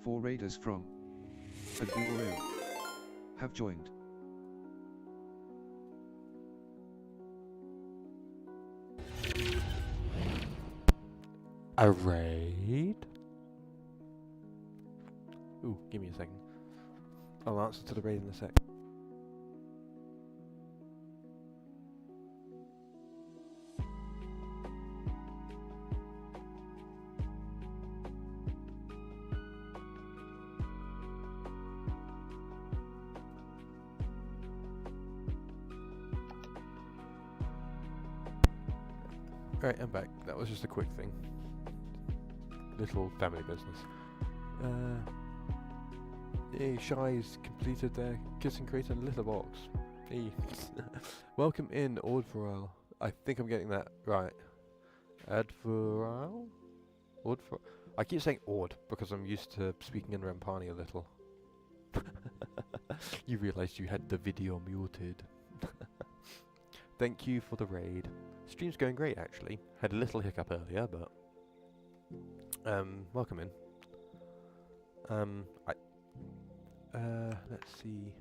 4 raiders from IBASIAW have joined. A raid? Ooh, give me a second. I'll answer to the raid in a sec. Alright, I'm back. That was just a quick thing. Little family business. Hey, Shy's completed their kissing crate and litter box. Hey. Welcome in, Ordvorel. I think I'm getting that right. Advorel? Ordvorel? I keep saying Ord because I'm used to speaking in Rampani a little. You realised you had the video muted. Thank you for the raid. Stream's going great actually. Had a little hiccup earlier, but welcome in. Let's see.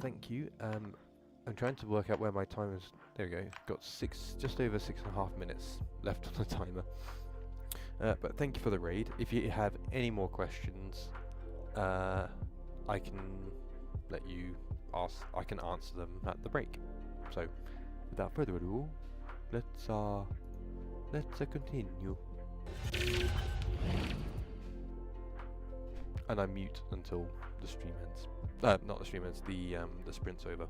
Thank you. I'm trying to work out where my time is. There we go. Got just over 6.5 minutes left on the timer. But thank you for the raid. If you have any more questions, I can let you ask. I can answer them at the break. So, without further ado, let's continue. And I mute until the stream ends. Not the stream ends. The sprint's over.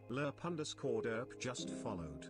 Lerp_derp just followed.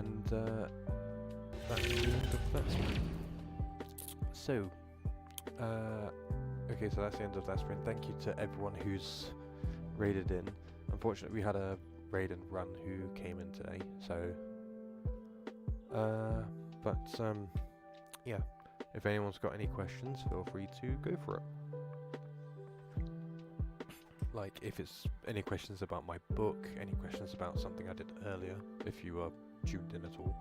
And that's the end of that sprint. So, okay, so that's the end of that sprint. Thank you to everyone who's raided in. Unfortunately, we had a raid and run who came in today, so yeah, if anyone's got any questions, feel free to go for it. Like, if it's any questions about my book, any questions about something I did earlier, if you are tuned in at all.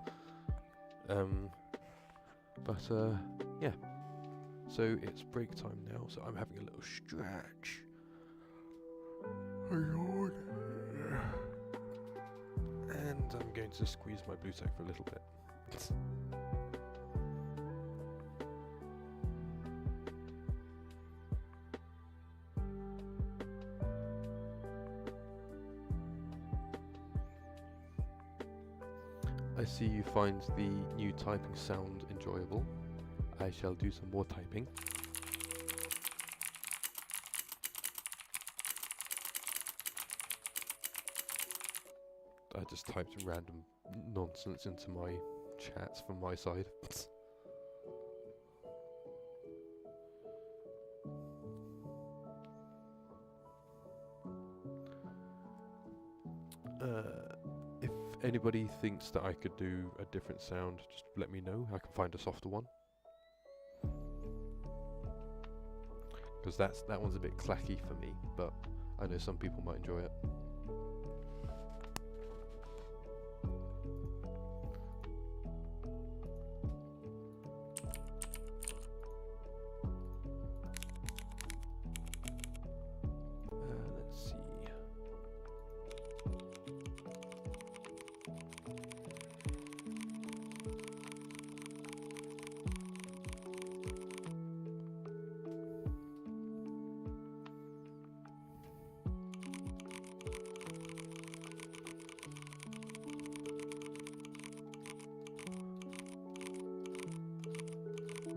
Yeah. So it's break time now, so I'm having a little stretch. And I'm going to squeeze my blue tack for a little bit. I see you find the new typing sound enjoyable. I shall do some more typing. I just typed random nonsense into my chats from my side. If anybody thinks that I could do a different sound, just let me know. I can find a softer one. Because that one's a bit clacky for me, but I know some people might enjoy it. Let's see.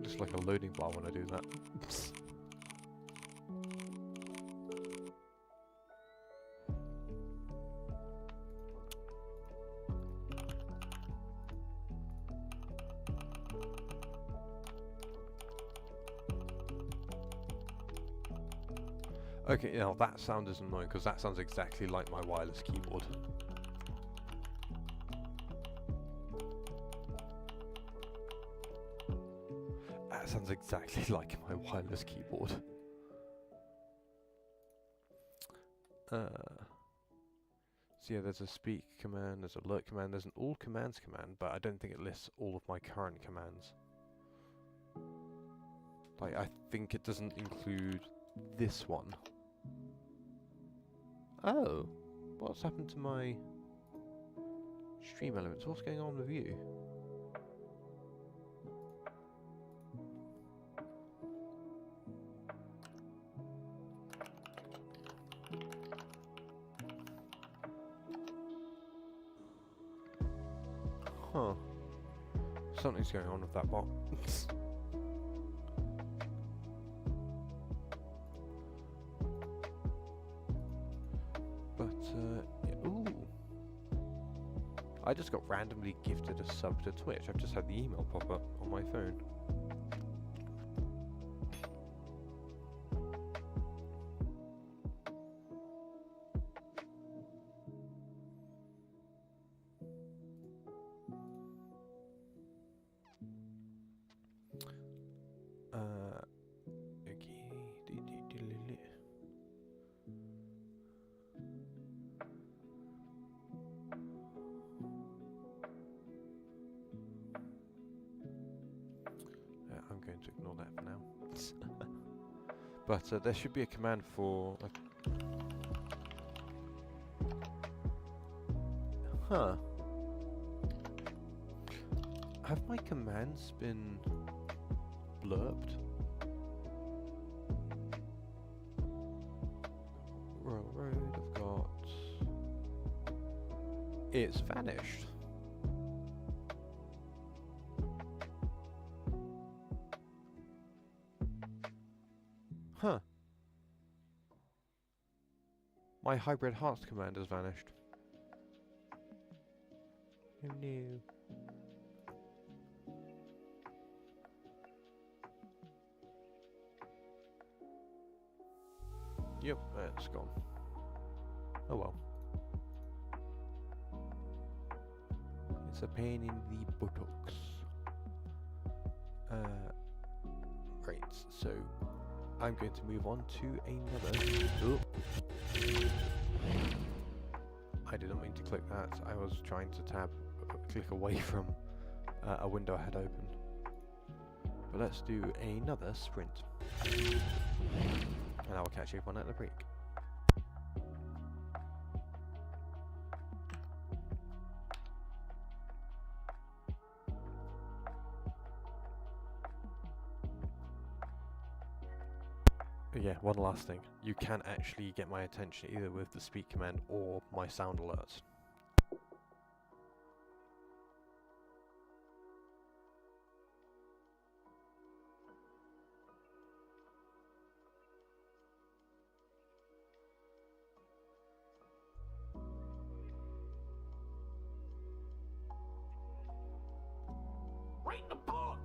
Looks like a loading bar when I do that. Okay, now that sound is annoying because that sounds exactly like my wireless keyboard. That sounds exactly like my wireless keyboard. So yeah, there's a speak command, there's a alert command, there's an all commands command, but I don't think it lists all of my current commands. Like, I think it doesn't include this one. Oh, what's happened to my stream elements? What's going on with you? Huh. Something's going on with that bot. But, yeah, ooh. I just got randomly gifted a sub to Twitch. I've just had the email pop up on my phone. I'm going to ignore that for now. But there should be a command for... Huh. Have my commands been blurbed? Royal Road, I've got... It's vanished. Huh. My hybrid hearts command has vanished. Oh no. Yep, it's gone. Oh well. It's a pain in the buttocks. Right, so I'm going to move on to another. Oh. I didn't mean to click that. I was trying to click away from a window I had open. But let's do another sprint. And I will catch everyone at the break. Yeah, one last thing. You can actually get my attention either with the speak command or my sound alerts. Read the book!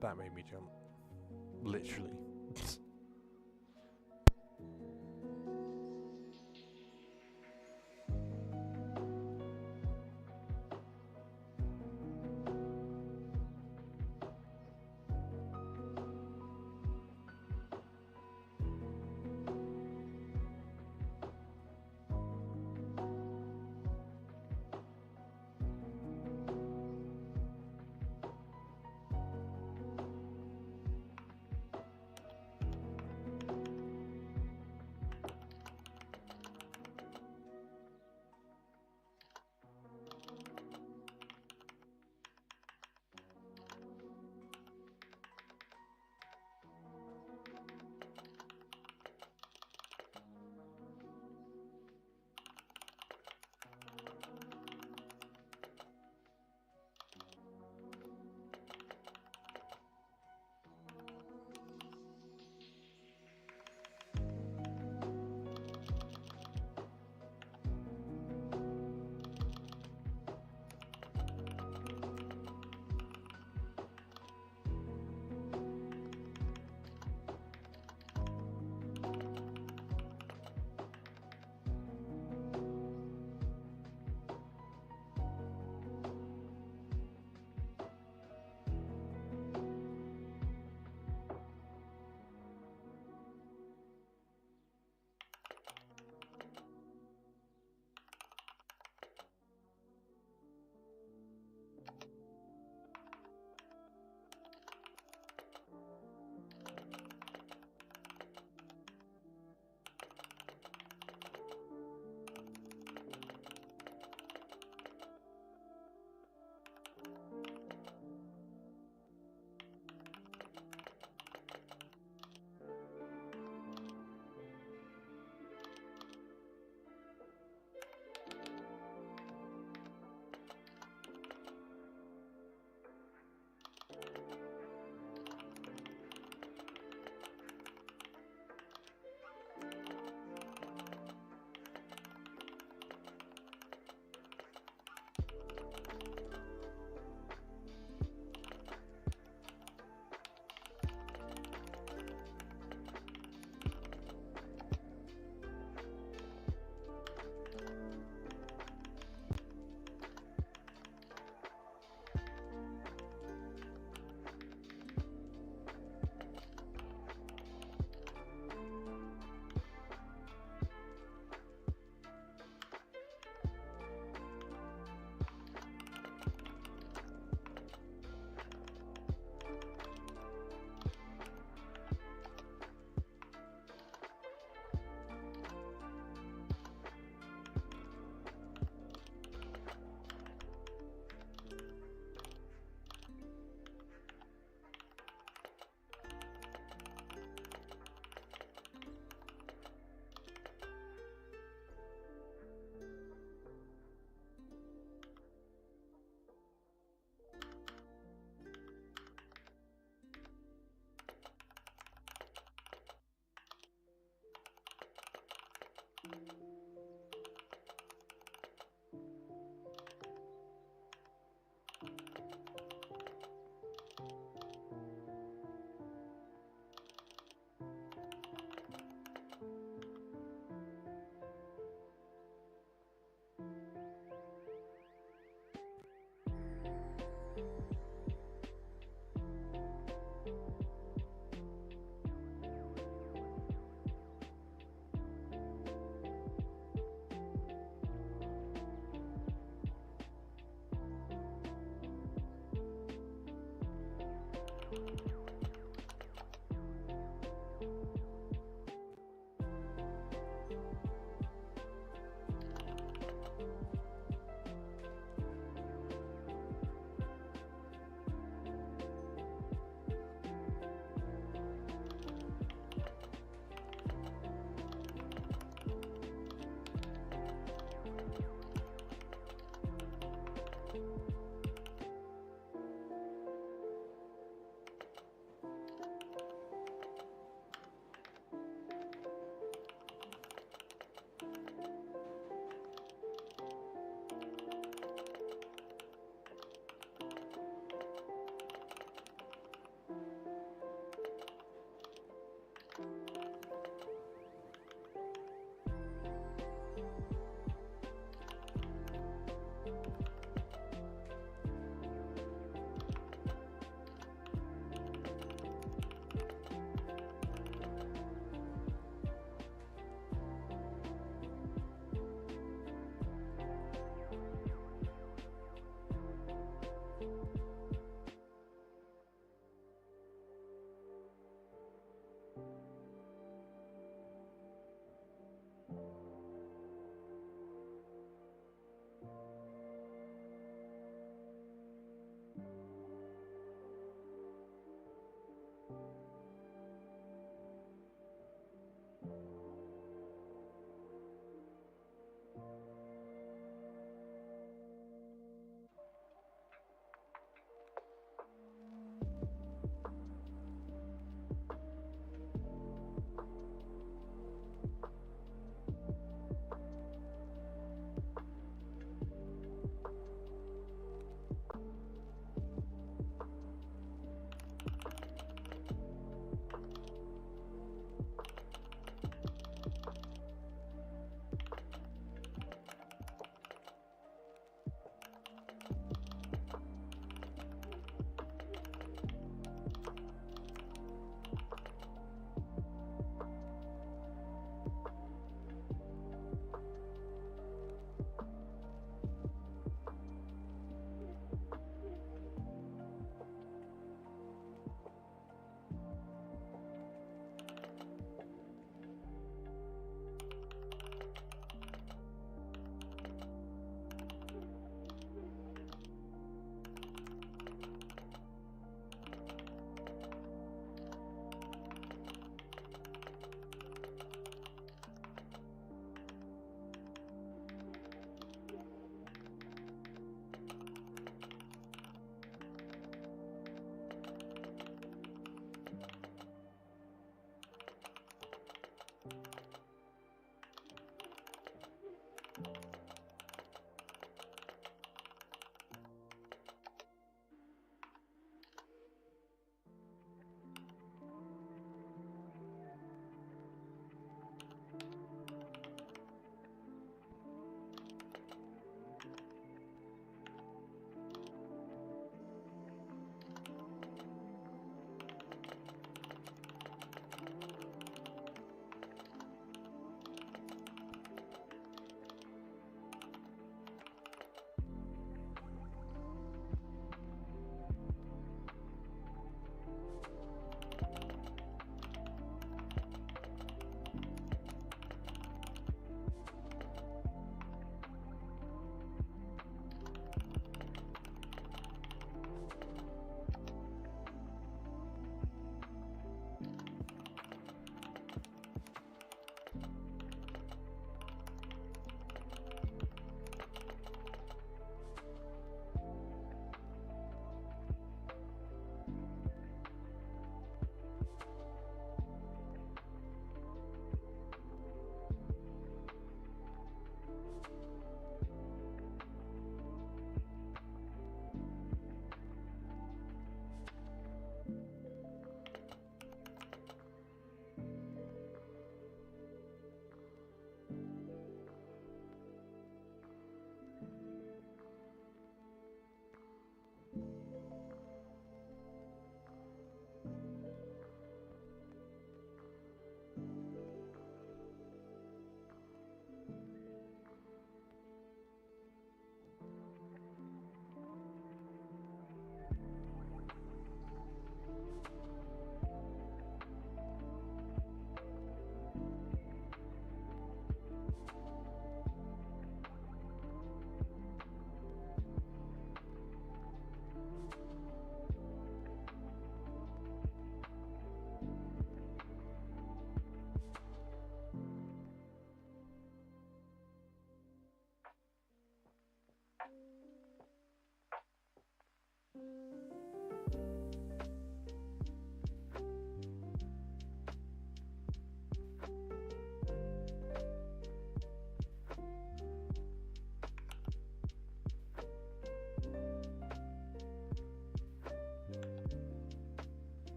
That made me jump. Literally.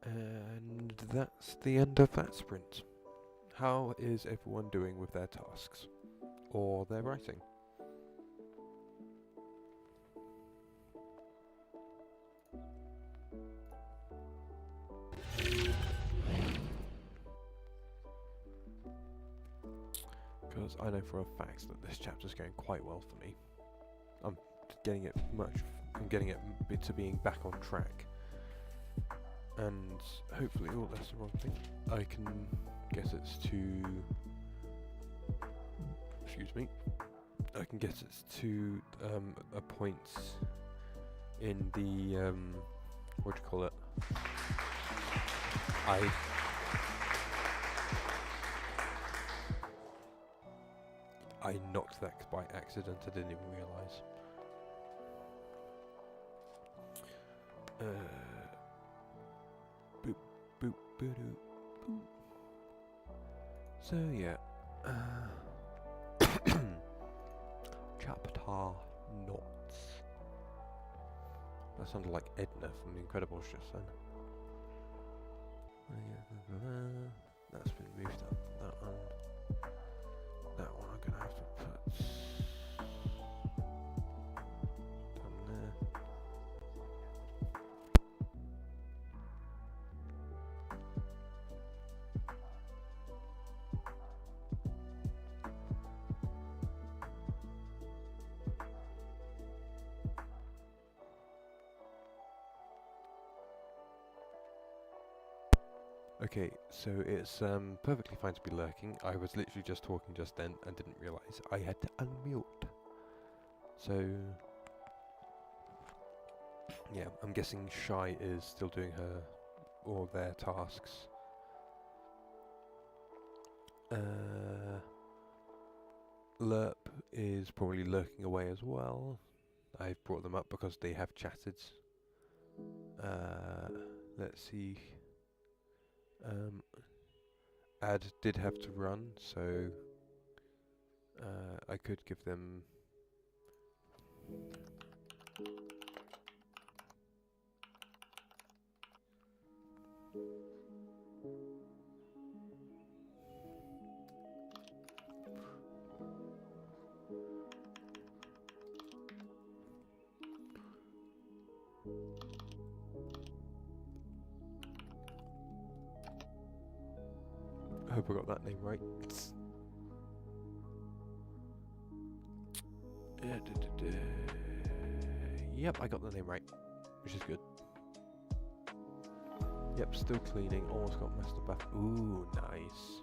And that's the end of that sprint. How is everyone doing with their tasks? Or their writing? Because I know for a fact that this chapter's going quite well for me. I'm getting it to being back on track. And hopefully, oh, that's the wrong thing. I can get it to, excuse me, I can get it to a point in the, what do you call it? I knocked that by accident, I didn't even realise. Boop, boop, boop, boop. So yeah, chapter knots. That sounded like Edna from The Incredibles just then. That's been moved up. That one I'm gonna have to put down there. Okay, so it's perfectly fine to be lurking. I was literally just talking just then and didn't realise I had to unmute. So yeah, I'm guessing Shy is still doing her or their tasks. Lerp is probably lurking away as well. I've brought them up because they have chatted. Let's see. Ad did have to run, so I could give them. I hope I got that name right. Yep, I got the name right, which is good. Yep, still cleaning. Almost got master bath. Ooh, nice.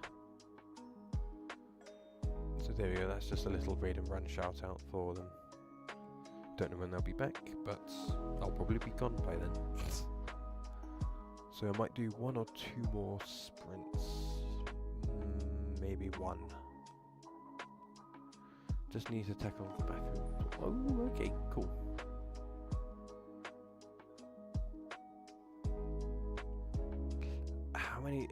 So there we go. That's just a little raid and run shout out for them. Don't know when they'll be back, but I'll probably be gone by then. So I might do 1 or 2 more sprints. Maybe 1. Just need to tackle the bathroom. Oh, okay, cool. How many,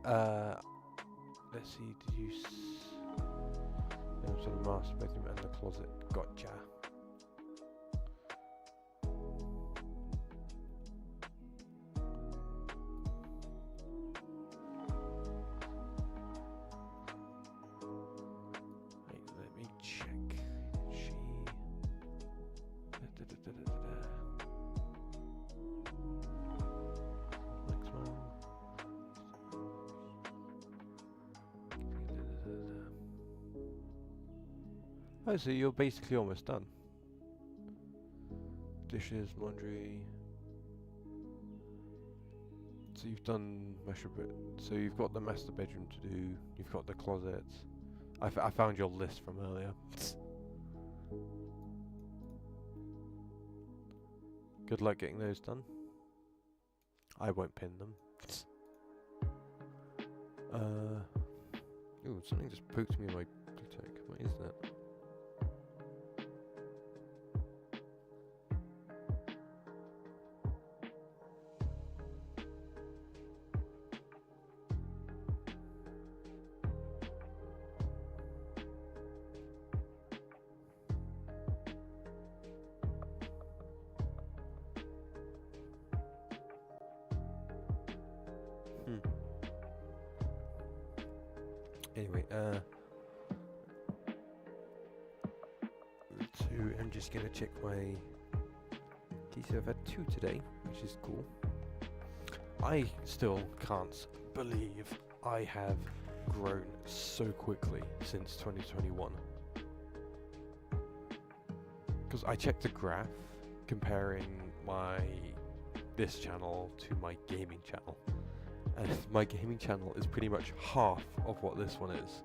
let's see, did you so the master bedroom and the closet, gotcha. Oh, so you're basically almost done. Dishes, laundry. So you've done so you've got the master bedroom to do. You've got the closet. I found your list from earlier. Good luck getting those done. I won't pin them. Ooh, something just poked me in my Bluetooth. What is that? Anyway, so I'm just gonna check my. Okay, so I've had 2 today, which is cool. I still can't believe I have grown so quickly since 2021. Because I checked a graph comparing this channel to my gaming channel. And my gaming channel is pretty much half of what this one is.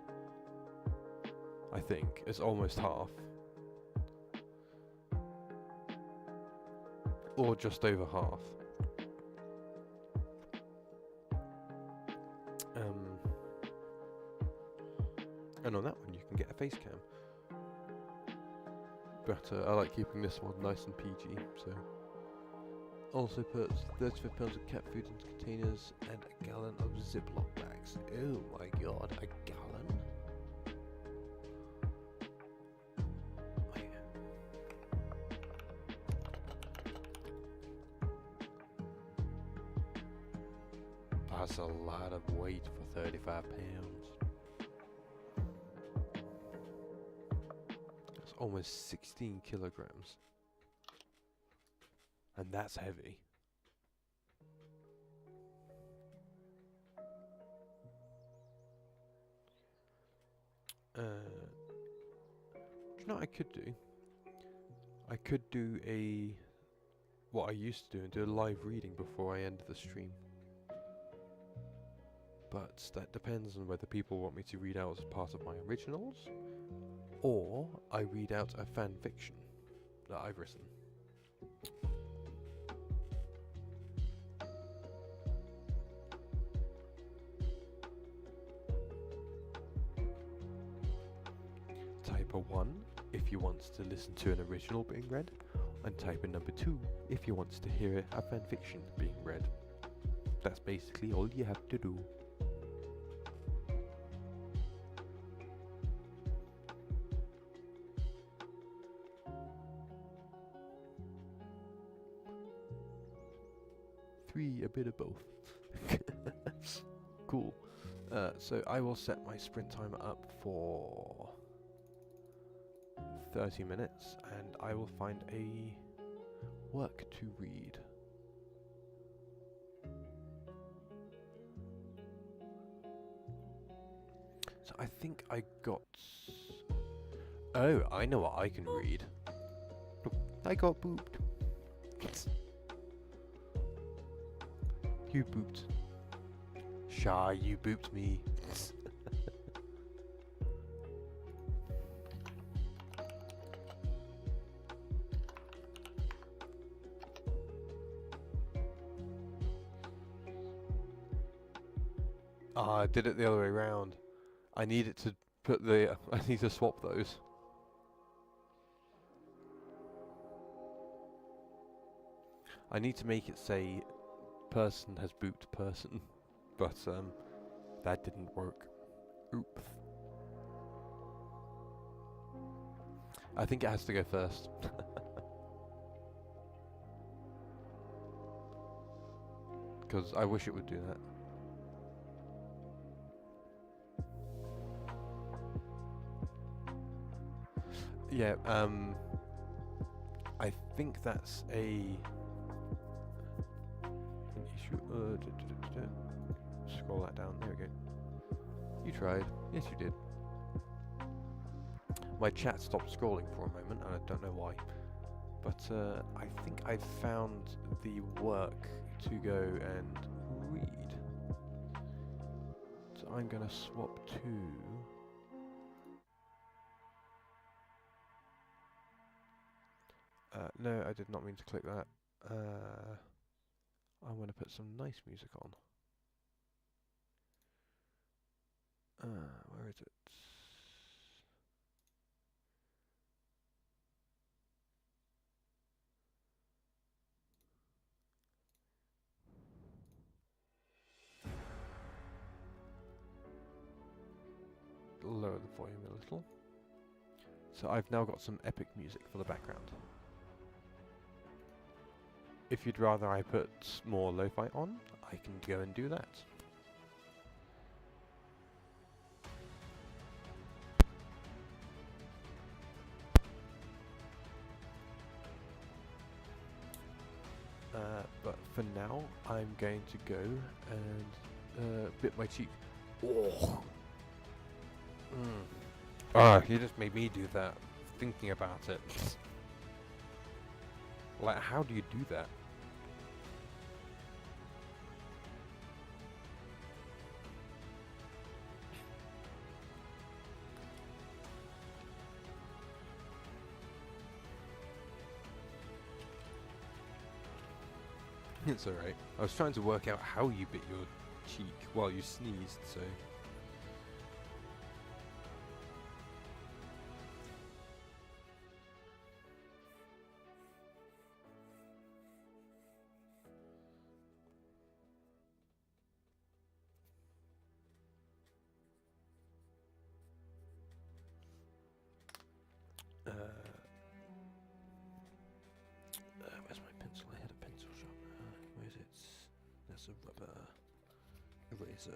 I think it's almost half. Or just over half. And on that one you can get a face cam. But I like keeping this one nice and PG, so. Also puts 35 pounds of cat food into containers and a gallon of Ziploc bags. Oh my god, a gallon? Oh, yeah. That's a lot of weight for 35 pounds. That's almost 16 kilograms. And that's heavy. Do you know what I could do? I could do what I used to do and do a live reading before I end the stream. But that depends on whether people want me to read out as part of my originals, or I read out a fan fiction that I've written. Type a 1 if you want to listen to an original being read, and type in number 2 if you want to hear a fanfiction being read. That's basically all you have to do. A bit of both. Cool. So I will set my sprint timer up for 30 minutes and I will find a work to read. So I think I got... Oh, I know what I can read. I got booped. You booped. Shy, you booped me. I did it the other way around. I need it to put the... I need to swap those. I need to make it say... person has booped person, but that didn't work. Oops. I think it has to go first. Because I wish it would do that. Yeah, I think that's a... Scroll that down. There we go. You tried. Yes, you did. My chat stopped scrolling for a moment, and I don't know why. But I think I've found the work to go and read. So I'm going to swap to... no, I did not mean to click that. I want to put some nice music on. Where is it? Lower the volume a little. So I've now got some epic music for the background. If you'd rather I put more lo-fi on, I can go and do that. But for now, I'm going to go and bit my cheek. Oh. You just made me do that, thinking about it. Like, how do you do that? It's alright. I was trying to work out how you bit your cheek while you sneezed, so... where's my pencil? I had a pencil sharpener. Where is it? There's a rubber eraser.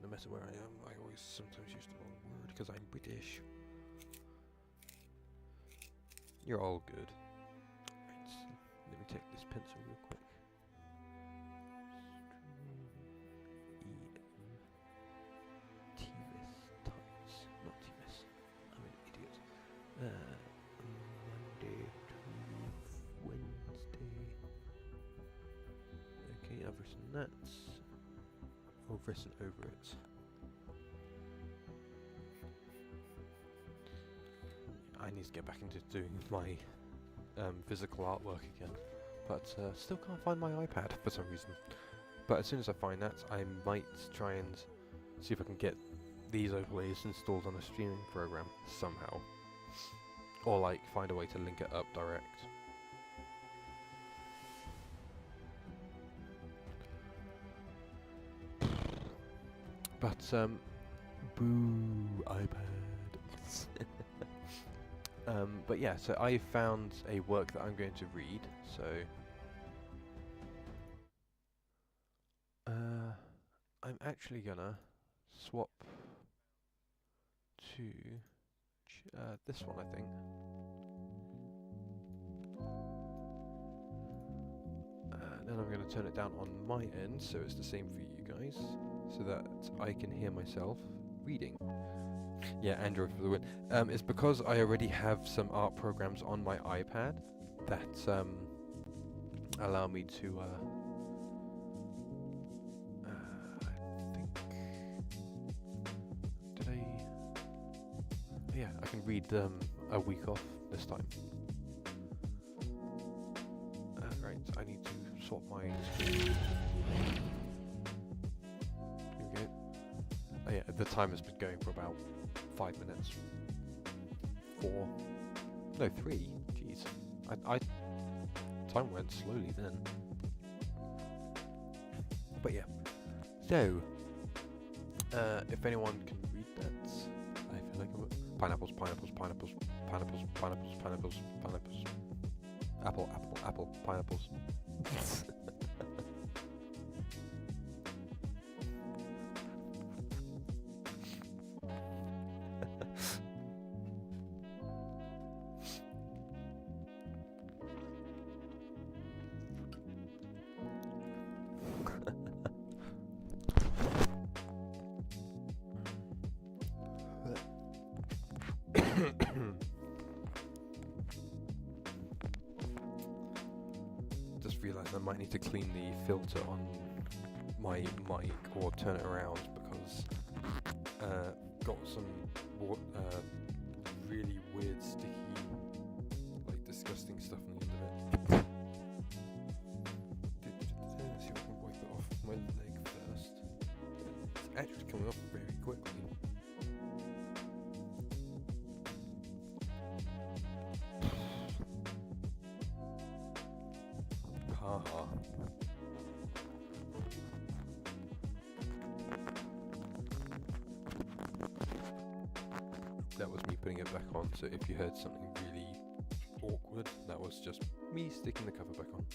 No matter where I am, I always sometimes use the wrong word because I'm British. You're all good. Right, let me take this pencil real quick. Not Tivis. I'm an idiot. Monday to Wednesday. Okay, I've written that. I've written over it. I need to get back into doing my physical artwork again, but still can't find my iPad for some reason. But as soon as I find that, I might try and see if I can get these overlays installed on a streaming program somehow. Or like find a way to link it up direct. But boo iPad. But yeah, so I found a work that I'm going to read. So I'm actually gonna swap to this one, I think. Then I'm going to turn it down on my end so it's the same for you guys, so that I can hear myself reading. Yeah, Android for the win. It's because I already have some art programs on my iPad that allow me to I can read a week off this time. Right, I need to swap my screen. Here we go. Oh yeah, the time has been going for about 5 minutes. 4. No, 3. Jeez. Time went slowly then. But yeah. So, if anyone can read that, I feel like pineapples, pineapples, pineapples, pineapples, pineapples, pineapples, pineapples. Apple, apple, apple, pineapples. Just realised I might need to clean the filter on my mic or turn it around because got some really weird sticky, like disgusting stuff on the end of it. Let's see if I can wipe it off my leg first. It's actually coming off very quickly. Haha. That was me putting it back on, so if you heard something really awkward, that was just me sticking the cover back on.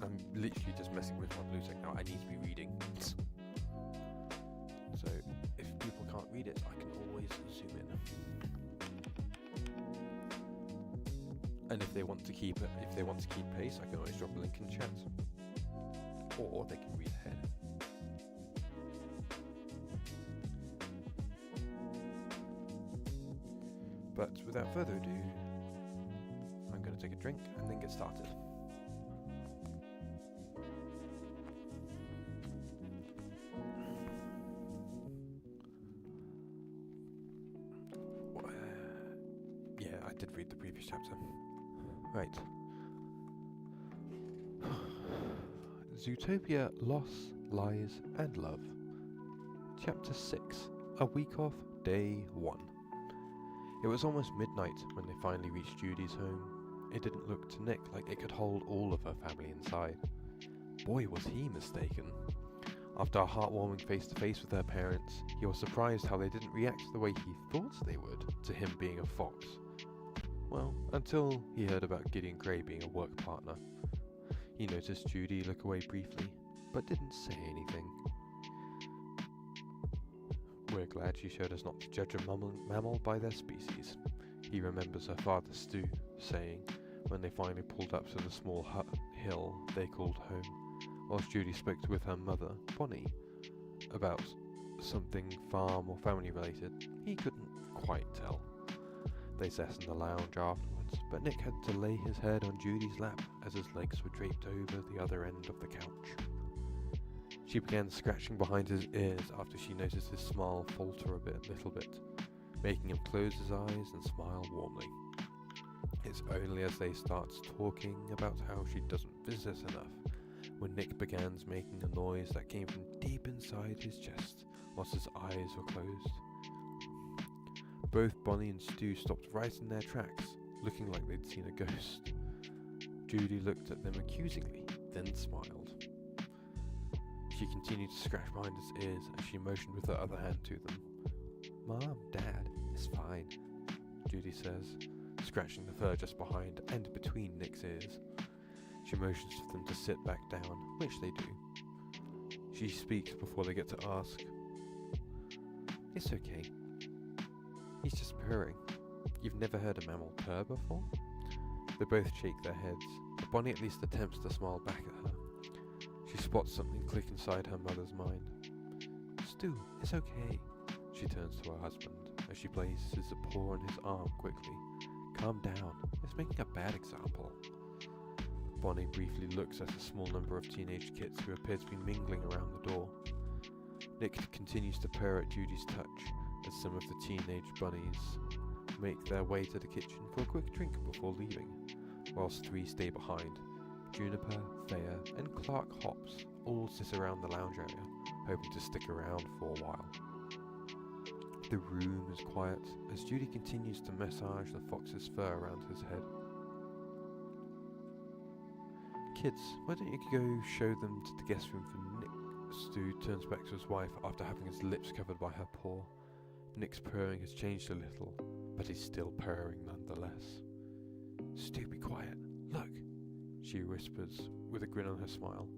I'm literally just messing with my Bluetooth now. I need to be reading. So if people can't read it, I can always zoom in. And if they want to keep pace, I can always drop a link in chat. Or they can read ahead. But without further ado, I'm going to take a drink and then get started. Yeah, I did read the previous chapter. Right. Zootopia, Loss, Lies and Love. Chapter 6. A week off, day 1. It was almost midnight when they finally reached Judy's home. It didn't look to Nick like it could hold all of her family inside. Boy, was he mistaken. After a heartwarming face-to-face with her parents, he was surprised how they didn't react the way he thought they would to him being a fox. Well, until he heard about Gideon Gray being a work partner. He noticed Judy look away briefly, but didn't say anything. We're glad she showed us not to judge a mammal by their species, he remembers her father Stu saying when they finally pulled up to the small hill they called home, whilst Judy spoke with her mother, Bonnie, about something farm or family related. He couldn't quite tell. They sat in the lounge afterwards, but Nick had to lay his head on Judy's lap as his legs were draped over the other end of the couch. She began scratching behind his ears after she noticed his smile falter a little bit, making him close his eyes and smile warmly. It's only as they start talking about how she doesn't visit enough when Nick begins making a noise that came from deep inside his chest, whilst his eyes were closed. Both Bonnie and Stu stopped right in their tracks, looking like they'd seen a ghost. Judy looked at them accusingly, then smiled. She continued to scratch behind his ears as she motioned with her other hand to them. "Mom, Dad, it's fine," Judy says, scratching the fur just behind and between Nick's ears. She motions for them to sit back down, which they do. She speaks before they get to ask. "It's okay. He's just purring. You've never heard a mammal purr before?" They both shake their heads, but Bonnie at least attempts to smile back at her. She spots something click inside her mother's mind. "Stu, it's okay." She turns to her husband as she places a paw on his arm quickly. "Calm down, it's making a bad example." Bonnie briefly looks at a small number of teenage kids who appear to be mingling around the door. Nick continues to purr at Judy's touch as some of the teenage bunnies make their way to the kitchen for a quick drink before leaving, whilst three stay behind. Juniper, Thea, and Clark Hops all sit around the lounge area, hoping to stick around for a while. The room is quiet as Judy continues to massage the fox's fur around his head. "Kids, why don't you go show them to the guest room for Nick?" Stu turns back to his wife after having his lips covered by her paw. Nick's purring has changed a little, but he's still purring nonetheless. "Stu, be quiet. Look," she whispers with a grin on her smile.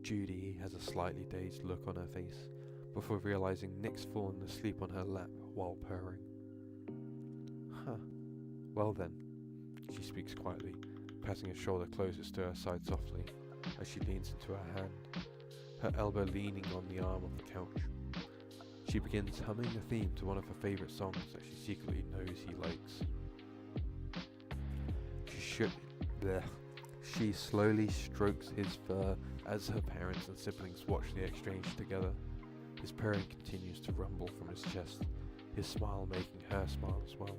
Judy has a slightly dazed look on her face before realizing Nick's fallen asleep on her lap while purring. "Huh. Well then," she speaks quietly, patting his shoulder closest to her side softly as she leans into her hand, her elbow leaning on the arm of the couch. She begins humming a theme to one of her favourite songs that she secretly knows he likes. She slowly strokes his fur as her parents and siblings watch the exchange together. His purring continues to rumble from his chest, his smile making her smile as well.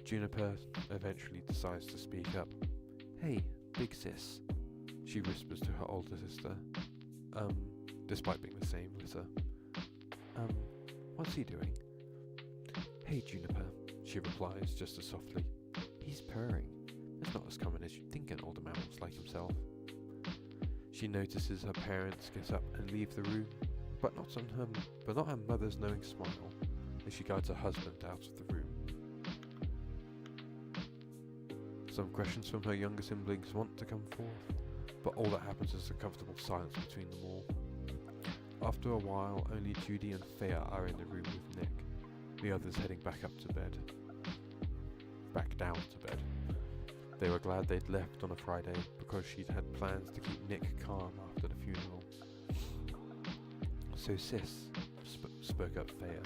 Juniper eventually decides to speak up. "Hey, big sis," she whispers to her older sister, despite being the same litter. What's he doing?" "Hey, Juniper," she replies just as softly. "He's purring. It's not as common as you'd think in older mammals like himself." She notices her parents get up and leave the room, but not her mother's knowing smile as she guides her husband out of the room. Some questions from her younger siblings want to come forth, but all that happens is a comfortable silence between them all. After a while, only Judy and Thea are in the room with Nick, the others heading back up to bed. Back down to bed. They were glad they'd left on a Friday because she'd had plans to keep Nick calm after the funeral. "So sis," spoke up Thea,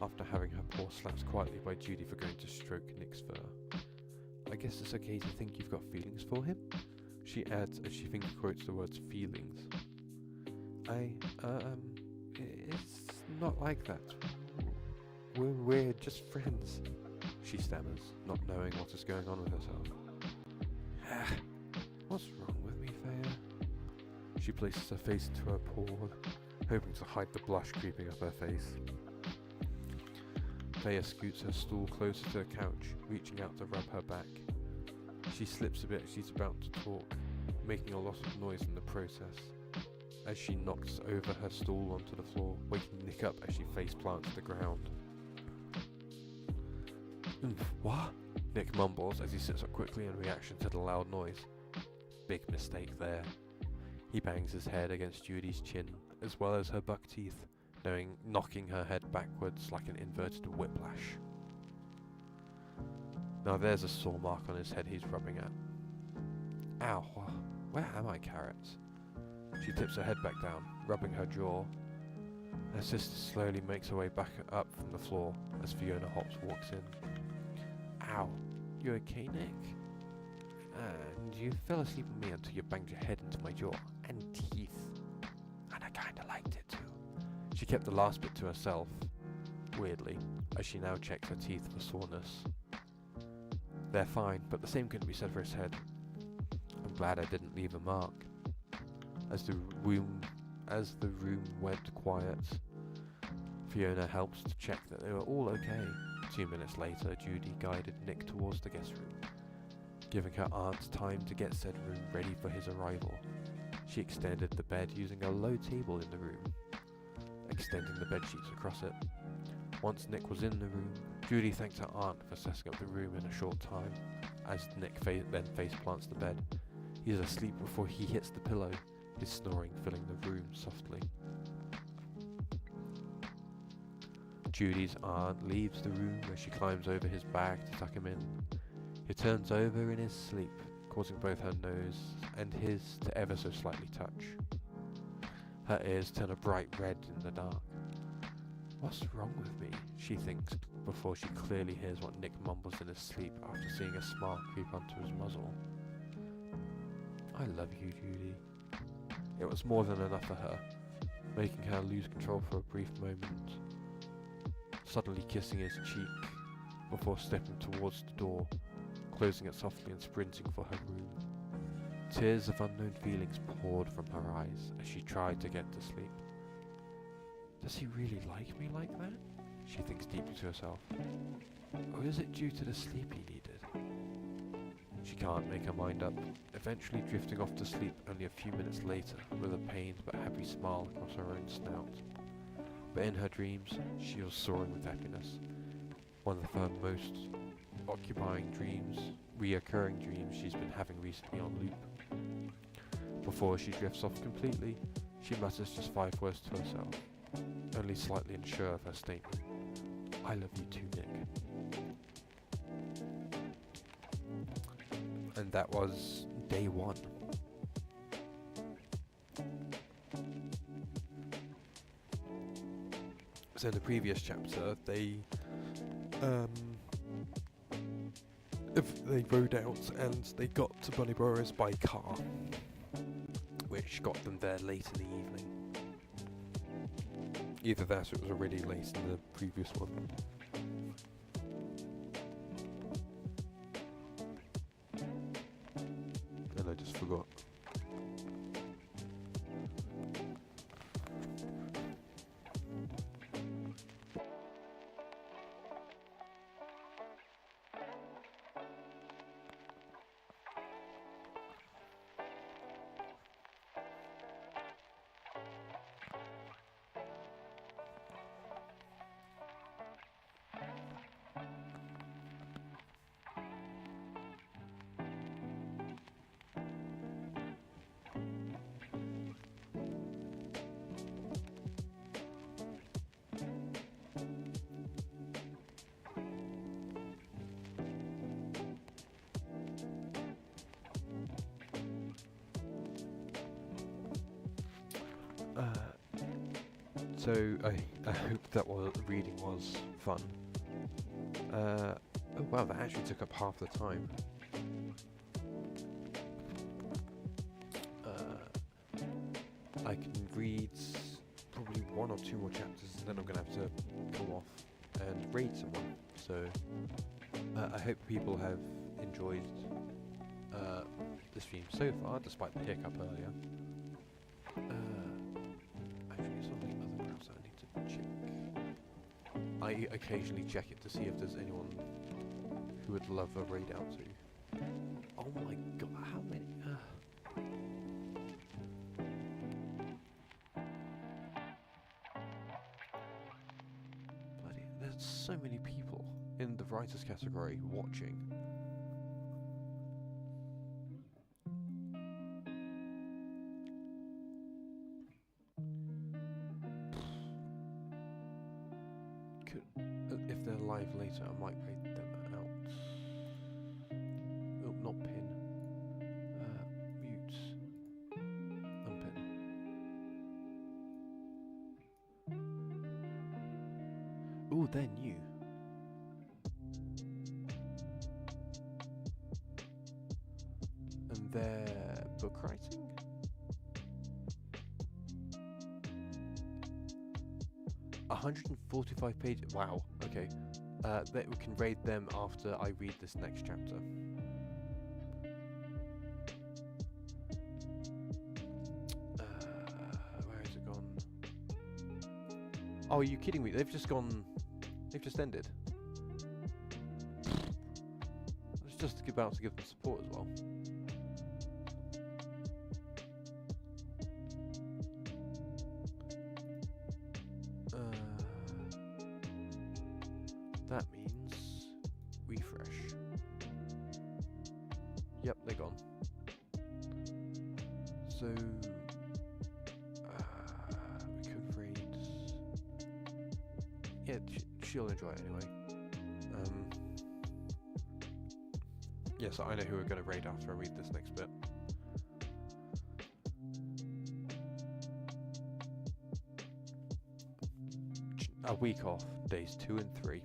after having her paw slapped quietly by Judy for going to stroke Nick's fur. "I guess it's okay to think you've got feelings for him?" she adds as she finger quotes the words feelings. It's not like that. We're just friends," she stammers, not knowing what is going on with herself. "What's wrong with me, Thea?" She places her face into her paw, hoping to hide the blush creeping up her face. Thea scoots her stool closer to the couch, reaching out to rub her back. She slips a bit as she's about to talk, making a lot of noise in the process, as she knocks over her stool onto the floor, waking Nick up as she face plants to the ground. "What?" Nick mumbles as he sits up quickly in reaction to the loud noise. Big mistake there. He bangs his head against Judy's chin, as well as her buck teeth, knocking her head backwards like an inverted whiplash. Now there's a sore mark on his head he's rubbing at. "Ow, where am I, Carrots?" She tips her head back down, rubbing her jaw. Her sister slowly makes her way back up from the floor as Fiona Hops walks in. "Ow, you okay, Nick? And you fell asleep on me until you banged your head into my jaw and teeth. And I kinda liked it too." She kept the last bit to herself, weirdly, as she now checks her teeth for soreness. They're fine, but the same couldn't be said for his head. I'm glad I didn't leave a mark. As the room went quiet, Fiona helps to check that they were all okay. 2 minutes later, Judy guided Nick towards the guest room, giving her aunt time to get said room ready for his arrival. She extended the bed using a low table in the room, extending the bed sheets across it. Once Nick was in the room, Judy thanked her aunt for setting up the room in a short time, as Nick then face plants the bed. He is asleep before he hits the pillow, his snoring filling the room softly. Judy's aunt leaves the room where she climbs over his bag to tuck him in. He turns over in his sleep, causing both her nose and his to ever so slightly touch. Her ears turn a bright red in the dark. What's wrong with me? She thinks before she clearly hears what Nick mumbles in his sleep after seeing a smile creep onto his muzzle. I love you, Judy. It was more than enough for her, making her lose control for a brief moment, suddenly kissing his cheek before stepping towards the door, closing it softly and sprinting for her room. Tears of unknown feelings poured from her eyes as she tried to get to sleep. Does he really like me like that? She thinks deeply to herself. Or is it due to the sleep he needed? She can't make her mind up, eventually drifting off to sleep only a few minutes later with a pained but happy smile across her own snout. But in her dreams, she was soaring with happiness. One of her most occupying dreams, reoccurring dreams she's been having recently on loop. Before she drifts off completely, she mutters just 5 words to herself, only slightly unsure of her statement. I love you too, Nick. And that was day 1. So in the previous chapter, they rode out and they got to Bunny Burrows by car, which got them there late in the evening. Either that or it was already late in the previous one. And I just forgot. So I hope that reading was fun. Oh wow, that actually took up half the time. I can read probably 1 or 2 more chapters and then I'm going to have to go off and raid someone. So I hope people have enjoyed the stream so far, despite the hiccup earlier. I occasionally check it to see if there's anyone who would love a raid out to. Oh my god, how many? Bloody, there's so many people in the writers category watching. If they're live later, I might raid them out. Oh, not pin. Mute. Unpin. Ooh, they're new. And they're book writing? $145 pages. Wow. Okay. That we can raid them after I read this next chapter. Where has it gone? Oh, are you kidding me? They've just gone... They've just ended. I was just about to give them support as well. That means refresh. Yep, they're gone. So we could read. Yeah, she'll enjoy it anyway. Yes, I know who we're going to raid after I read this next bit. A week off, days 2 and 3.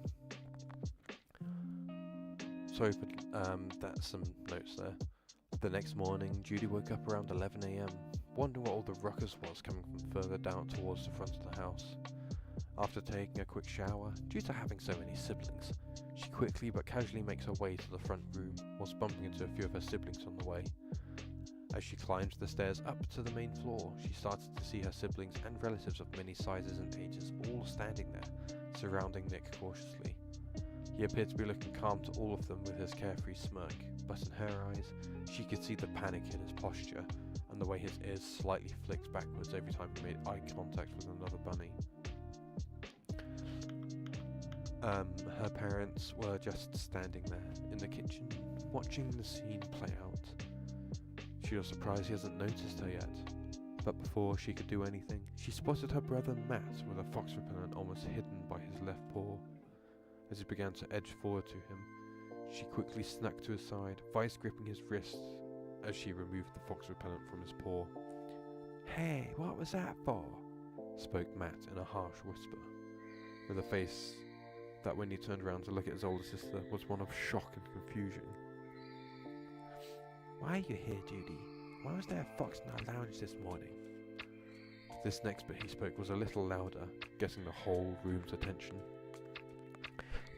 Sorry for that's some notes there. The next morning, Judy woke up around 11 AM, wondering what all the ruckus was coming from further down towards the front of the house. After taking a quick shower, due to having so many siblings, she quickly but casually makes her way to the front room, whilst bumping into a few of her siblings on the way. As she climbed the stairs up to the main floor, she started to see her siblings and relatives of many sizes and ages all standing there, surrounding Nick cautiously. He appeared to be looking calm to all of them with his carefree smirk, but in her eyes, she could see the panic in his posture, and the way his ears slightly flicked backwards every time he made eye contact with another bunny. Her parents were just standing there in the kitchen, watching the scene play out. She was surprised he hasn't noticed her yet, but before she could do anything, she spotted her brother Matt with a fox repellent almost hidden by his left paw. As he began to edge forward to him, she quickly snuck to his side, vice gripping his wrist as she removed the fox repellent from his paw. "Hey, what was that for?" spoke Matt in a harsh whisper, with a face that when he turned around to look at his older sister was one of shock and confusion. "Why are you here, Judy? Why was there a fox in our lounge this morning?" This next bit he spoke was a little louder, getting the whole room's attention.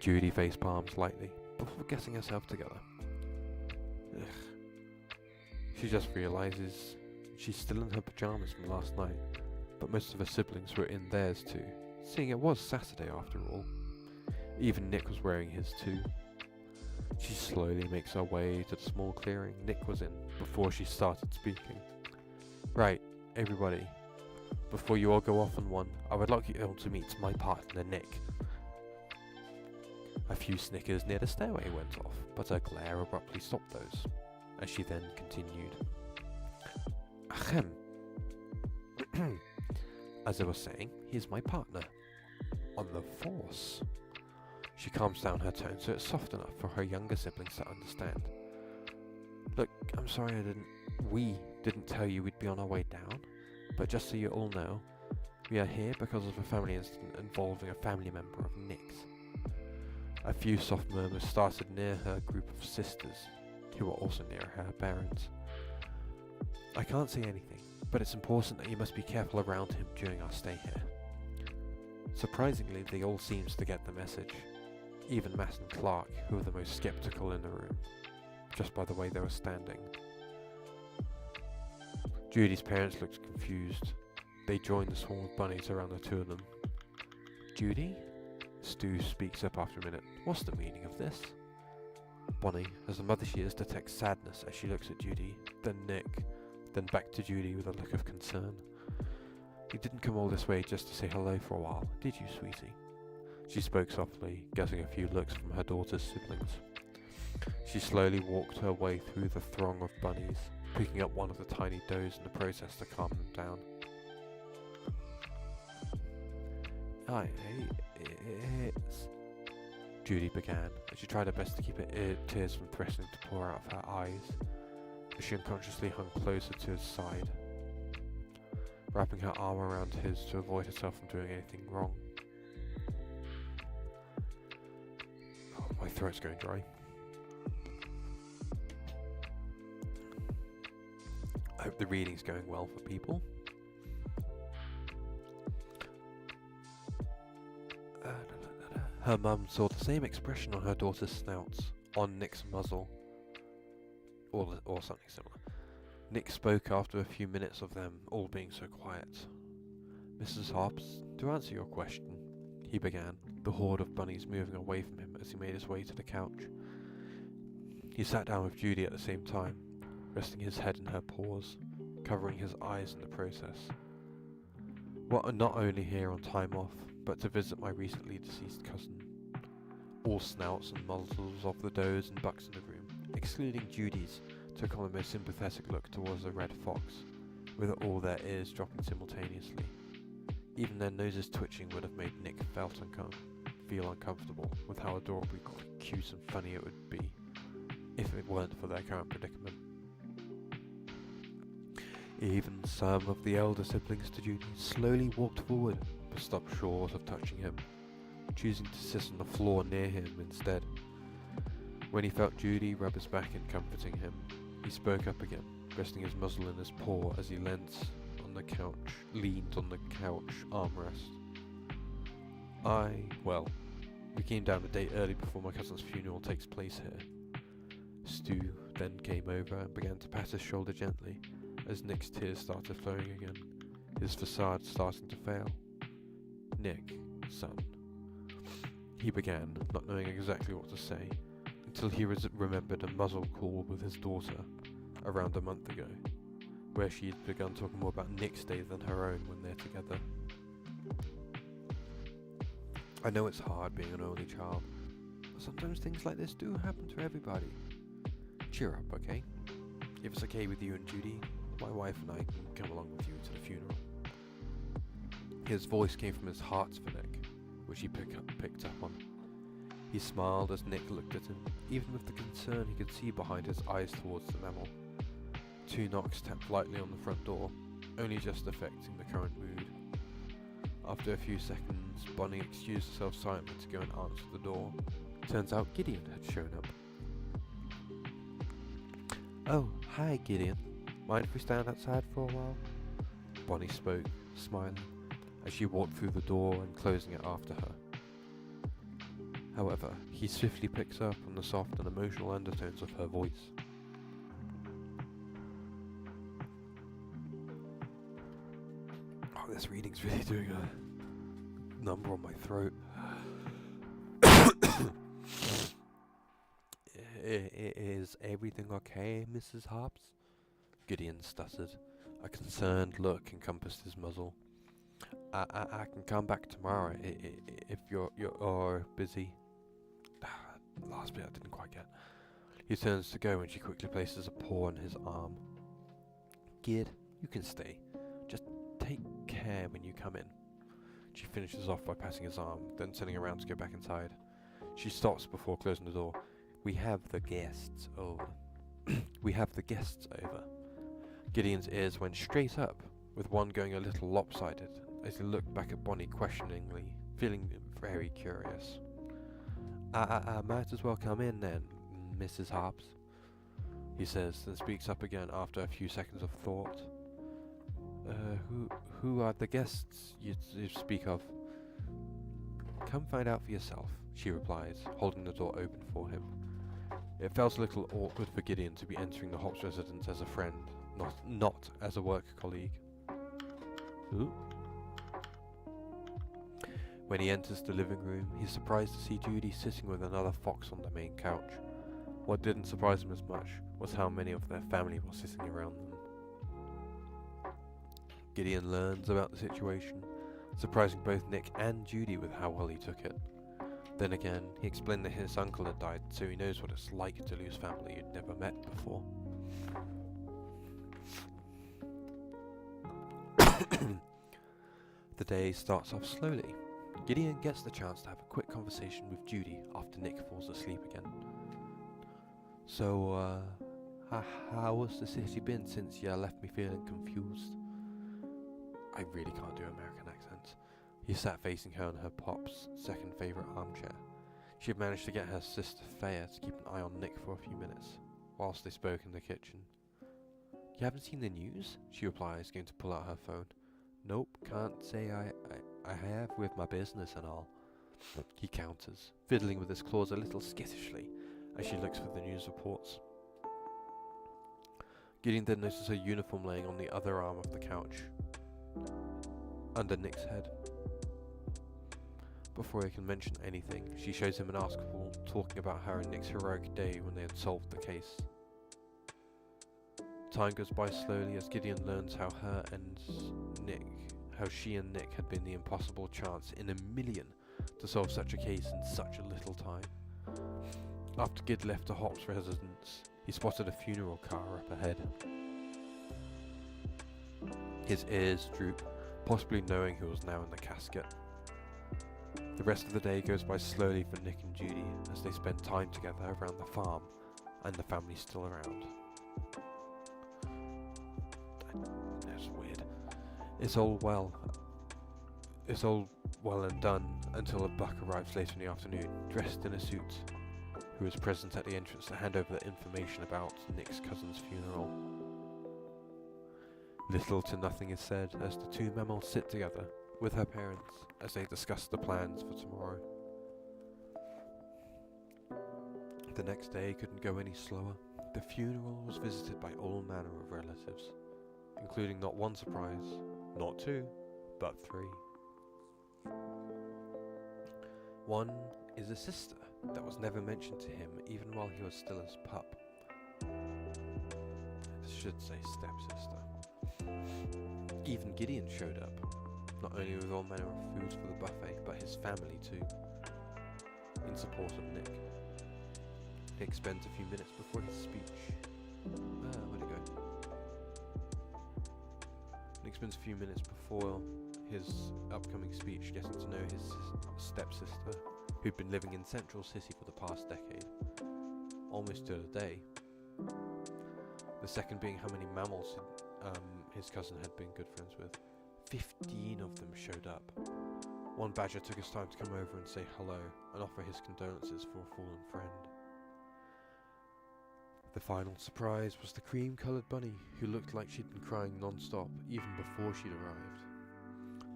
Judy facepalmed slightly, before getting herself together. Ugh. She just realises she's still in her pyjamas from last night, but most of her siblings were in theirs too, seeing it was Saturday after all. Even Nick was wearing his too. She slowly makes her way to the small clearing Nick was in before she started speaking. "Right, everybody, before you all go off on one, I would like you all to meet my partner Nick." A few snickers near the stairway went off, but her glare abruptly stopped those, as she then continued. "Ahem. As I was saying, he is my partner. On the force." She calms down her tone so it's soft enough for her younger siblings to understand. "Look, I'm sorry we didn't tell you we'd be on our way down, but just so you all know, we are here because of a family incident involving a family member of Nick's." A few soft murmurs started near her group of sisters, who were also near her parents. "I can't say anything, but it's important that you must be careful around him during our stay here." Surprisingly, they all seemed to get the message. Even Matt and Clark, who were the most skeptical in the room, just by the way they were standing. Judy's parents looked confused. They joined the swarm of bunnies around the two of them. "Judy?" Stu speaks up after a minute. "What's the meaning of this?" Bonnie, as the mother she is, detects sadness as she looks at Judy, then Nick, then back to Judy with a look of concern. "You didn't come all this way just to say hello for a while, did you, sweetie?" She spoke softly, getting a few looks from her daughter's siblings. She slowly walked her way through the throng of bunnies, picking up one of the tiny does in the process to calm them down. It's... Judy began, and she tried her best to keep her tears from threatening to pour out of her eyes, as she unconsciously hung closer to his side, wrapping her arm around his to avoid herself from doing anything wrong. Oh, my throat's going dry. I hope the reading's going well for people. Her mum saw the same expression on her daughter's snout, on Nick's muzzle, or something similar. Nick spoke after a few minutes of them all being so quiet. "Mrs. Hobbs, to answer your question, he began, the horde of bunnies moving away from him as he made his way to the couch. He sat down with Judy at the same time, resting his head in her paws, covering his eyes in the process. Not only here on time off, but to visit my recently deceased cousin. All snouts and muzzles of the does and bucks in the room, excluding Judy's, took on the most sympathetic look towards the red fox, with all their ears dropping simultaneously. Even their noses twitching would have made Nick feel uncomfortable with how adorably cute and funny it would be, if it weren't for their current predicament. Even some of the elder siblings to Judy slowly walked forward, but stopped short of touching him, choosing to sit on the floor near him instead. When he felt Judy rub his back in comforting him, he spoke up again, resting his muzzle in his paw as he leaned on the couch armrest. We came down a day early before my cousin's funeral takes place here. Stu then came over and began to pat his shoulder gently, as Nick's tears started flowing again, his facade starting to fail. Nick, son. He began, not knowing exactly what to say, until he remembered a muzzle call with his daughter around a month ago, where she had begun talking more about Nick's day than her own when they're together. I know it's hard being an only child, but sometimes things like this do happen to everybody. Cheer up, okay? If it's okay with you and Judy, my wife and I can come along with you to the funeral. His voice came from his heart for Nick, which he picked up on. He smiled as Nick looked at him, even with the concern he could see behind his eyes towards the mammal. 2 knocks tapped lightly on the front door, only just affecting the current mood. After a few seconds, Bonnie excused herself silently to go and answer the door. Turns out Gideon had shown up. "Oh, hi Gideon. Mind if we stand outside for a while?" Bonnie spoke, smiling, as she walked through the door and closing it after her. However, he swiftly picks up on the soft and emotional undertones of her voice. Oh, this reading's really doing a number on my throat. Is everything okay, Mrs. Hobbs? Gideon stuttered. A concerned look encompassed his muzzle. I can come back tomorrow if you're busy. Last bit I didn't quite get. He turns to go and she quickly places a paw on his arm. Gid, you can stay. Just take care when you come in. She finishes off by patting his arm, then turning around to go back inside. She stops before closing the door. We have the guests over. Gideon's ears went straight up, with one going a little lopsided, as he looked back at Bonnie questioningly, feeling very curious. I might as well come in then, Mrs. Hobbs, he says, then speaks up again after a few seconds of thought. Who are the guests you speak of? Come find out for yourself, she replies, holding the door open for him. It felt a little awkward for Gideon to be entering the Hobbs residence as a friend, not as a work colleague. Ooh. When he enters the living room, he's surprised to see Judy sitting with another fox on the main couch. What didn't surprise him as much was how many of their family were sitting around them. Gideon learns about the situation, surprising both Nick and Judy with how well he took it. Then again, he explained that his uncle had died, so he knows what it's like to lose family he'd never met before. The day starts off slowly. Gideon gets the chance to have a quick conversation with Judy after Nick falls asleep again. So, how has the city been since you left me feeling confused? I really can't do American accents. He sat facing her in her pop's second favourite armchair. She had managed to get her sister Thea to keep an eye on Nick for a few minutes, whilst they spoke in the kitchen. You haven't seen the news? She replies, going to pull out her phone. Nope, can't say I have with my business and all. He counters, fiddling with his claws a little skittishly as she looks for the news reports. Gideon then notices her uniform laying on the other arm of the couch, under Nick's head. Before he can mention anything, she shows him an article talking about her and Nick's heroic day when they had solved the case. Time goes by slowly as Gideon learns how she and Nick had been the impossible chance in a million to solve such a case in such a little time. After Gid left the Hops residence, he spotted a funeral car up ahead. His ears droop, possibly knowing who was now in the casket. The rest of the day goes by slowly for Nick and Judy as they spend time together around the farm, and the family's still around. That's weird. It's all well and done until a buck arrives later in the afternoon, dressed in a suit, who is present at the entrance to hand over the information about Nick's cousin's funeral. Little to nothing is said as the two mammals sit together with her parents as they discuss the plans for tomorrow. The next day couldn't go any slower. The funeral was visited by all manner of relatives, including not one surprise, not two, but three. One is a sister that was never mentioned to him even while he was still his pup. I should say stepsister. Even Gideon showed up, not only with all manner of foods for the buffet, but his family too, in support of Nick. Nick spends a few minutes before his speech. Where'd it go? Nick spends a few minutes before his upcoming speech getting to know his stepsister, who'd been living in Central City for the past decade, almost to the day. The second being how many mammals his cousin had been good friends with. 15 of them showed up. One badger took his time to come over and say hello and offer his condolences for a fallen friend. The final surprise was the cream-coloured bunny, who looked like she'd been crying non-stop even before she'd arrived.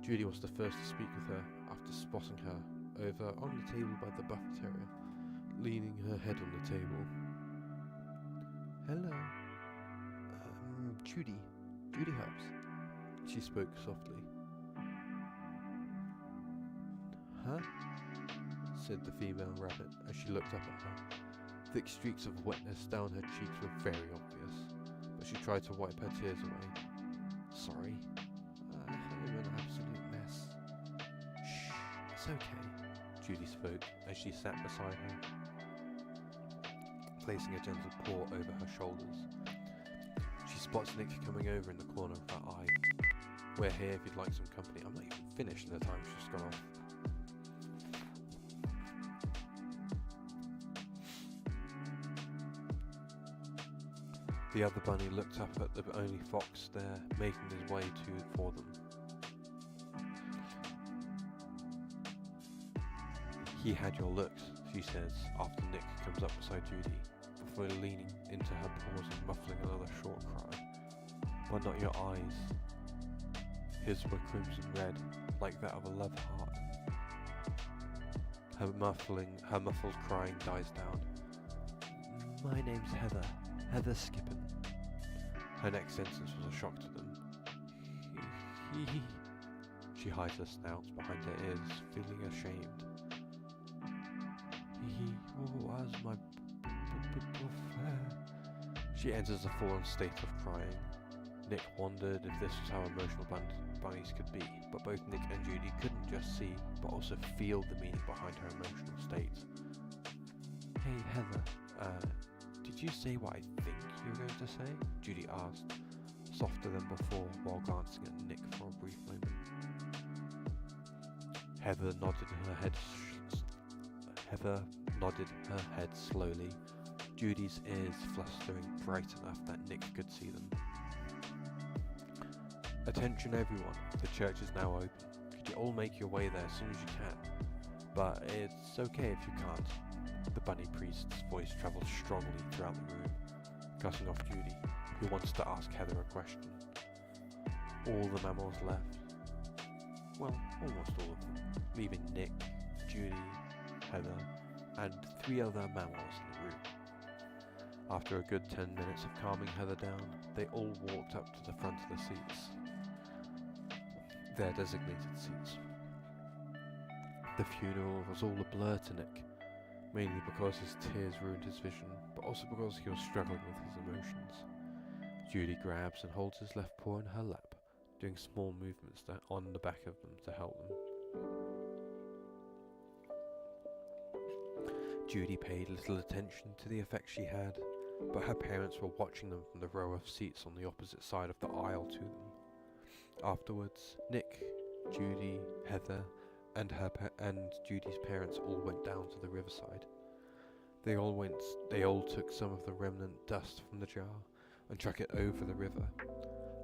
Judy was the first to speak with her after spotting her over on the table by the buffer terrier, leaning her head on the table. Hello. Judy Hobbs. She spoke softly. Huh? Said the female rabbit as she looked up at her. Thick streaks of wetness down her cheeks were very obvious, but she tried to wipe her tears away. Sorry. I'm an absolute mess. Shh, it's okay, Judy spoke as she sat beside her, placing a gentle paw over her shoulders. She spots Nick coming over in the corner of her eye. We're here if you'd like some company. I'm not even finished in the time she's gone off. The other bunny looked up at the only fox there, making his way for them. He had your looks, she says, after Nick comes up beside Judy, before leaning into her paws and muffling another short cry. But not your eyes. His were crimson red, like that of a love heart. Her muffled crying dies down. My name's Heather Skippin. Her next sentence was a shock to them. She hides her snout behind her ears, feeling ashamed. He was my She enters a full-on state of crying. Nick wondered if this was how emotional bunnies could be, but both Nick and Judy couldn't just see, but also feel the meaning behind her emotional state. Hey Heather, did you say what I think you were going to say? Judy asked, softer than before, while glancing at Nick for a brief moment. Heather nodded her head slowly, Judy's ears flustering bright enough that Nick could see them. Attention everyone, the church is now open. Could you all make your way there as soon as you can? But it's okay if you can't. The bunny priest's voice travelled strongly throughout the room, cutting off Judy, who wants to ask Heather a question. All the mammals left. Well, almost all of them, leaving Nick, Judy, Heather, and 3 other mammals in the room. After a good 10 minutes of calming Heather down, they all walked up to the front of the seats. Their designated seats. The funeral was all a blur to Nick, mainly because his tears ruined his vision, but also because he was struggling with his emotions. Judy grabs and holds his left paw in her lap, doing small movements on the back of them to help them. Judy paid little attention to the effect she had, but her parents were watching them from the row of seats on the opposite side of the aisle to them. Afterwards, Nick, Judy, Heather, and Judy's parents all went down to the riverside. They all took some of the remnant dust from the jar and chuck it over the river.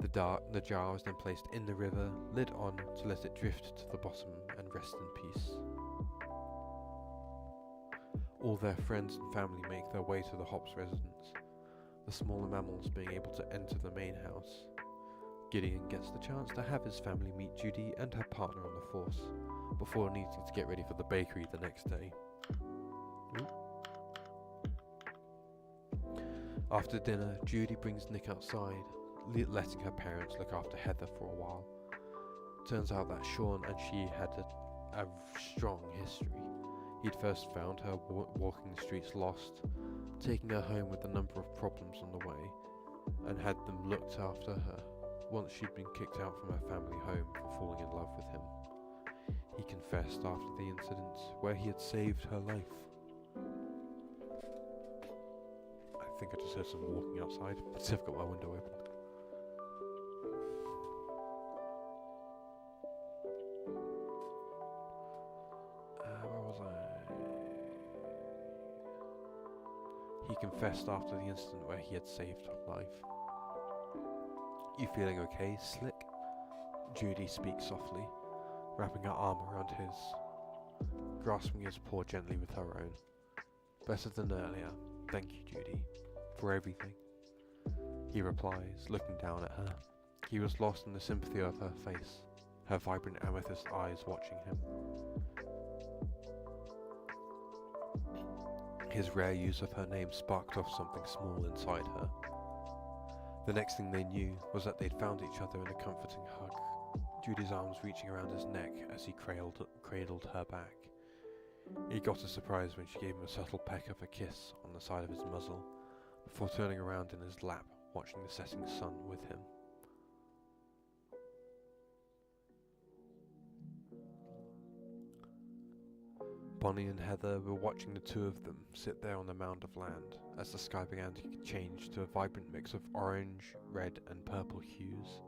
The jar was then placed in the river, lid on to let it drift to the bottom and rest in peace. All their friends and family make their way to the Hops residence, the smaller mammals being able to enter the main house. Gideon gets the chance to have his family meet Judy and her partner on the force, before needing to get ready for the bakery the next day. After dinner, Judy brings Nick outside, letting her parents look after Heather for a while. Turns out that Sean and she had a strong history. He'd first found her walking the streets lost, taking her home with a number of problems on the way, and had them looked after her once she'd been kicked out from her family home for falling in love with him. He confessed after the incident, where he had saved her life. I think I just heard some walking outside. Let's see if I've got my window open. Where was I? He confessed after the incident where he had saved her life. You feeling okay, Slick? Judy speaks softly, wrapping her arm around his, grasping his paw gently with her own. Better than earlier. Thank you, Judy, for everything. He replies, looking down at her. He was lost in the sympathy of her face, her vibrant amethyst eyes watching him. His rare use of her name sparked off something small inside her. The next thing they knew was that they'd found each other in a comforting hug, Judy's arms reaching around his neck as he cradled her back. He got a surprise when she gave him a subtle peck of a kiss on the side of his muzzle, before turning around in his lap, watching the setting sun with him. Bonnie and Heather were watching the two of them sit there on the mound of land as the sky began to change to a vibrant mix of orange, red and purple hues.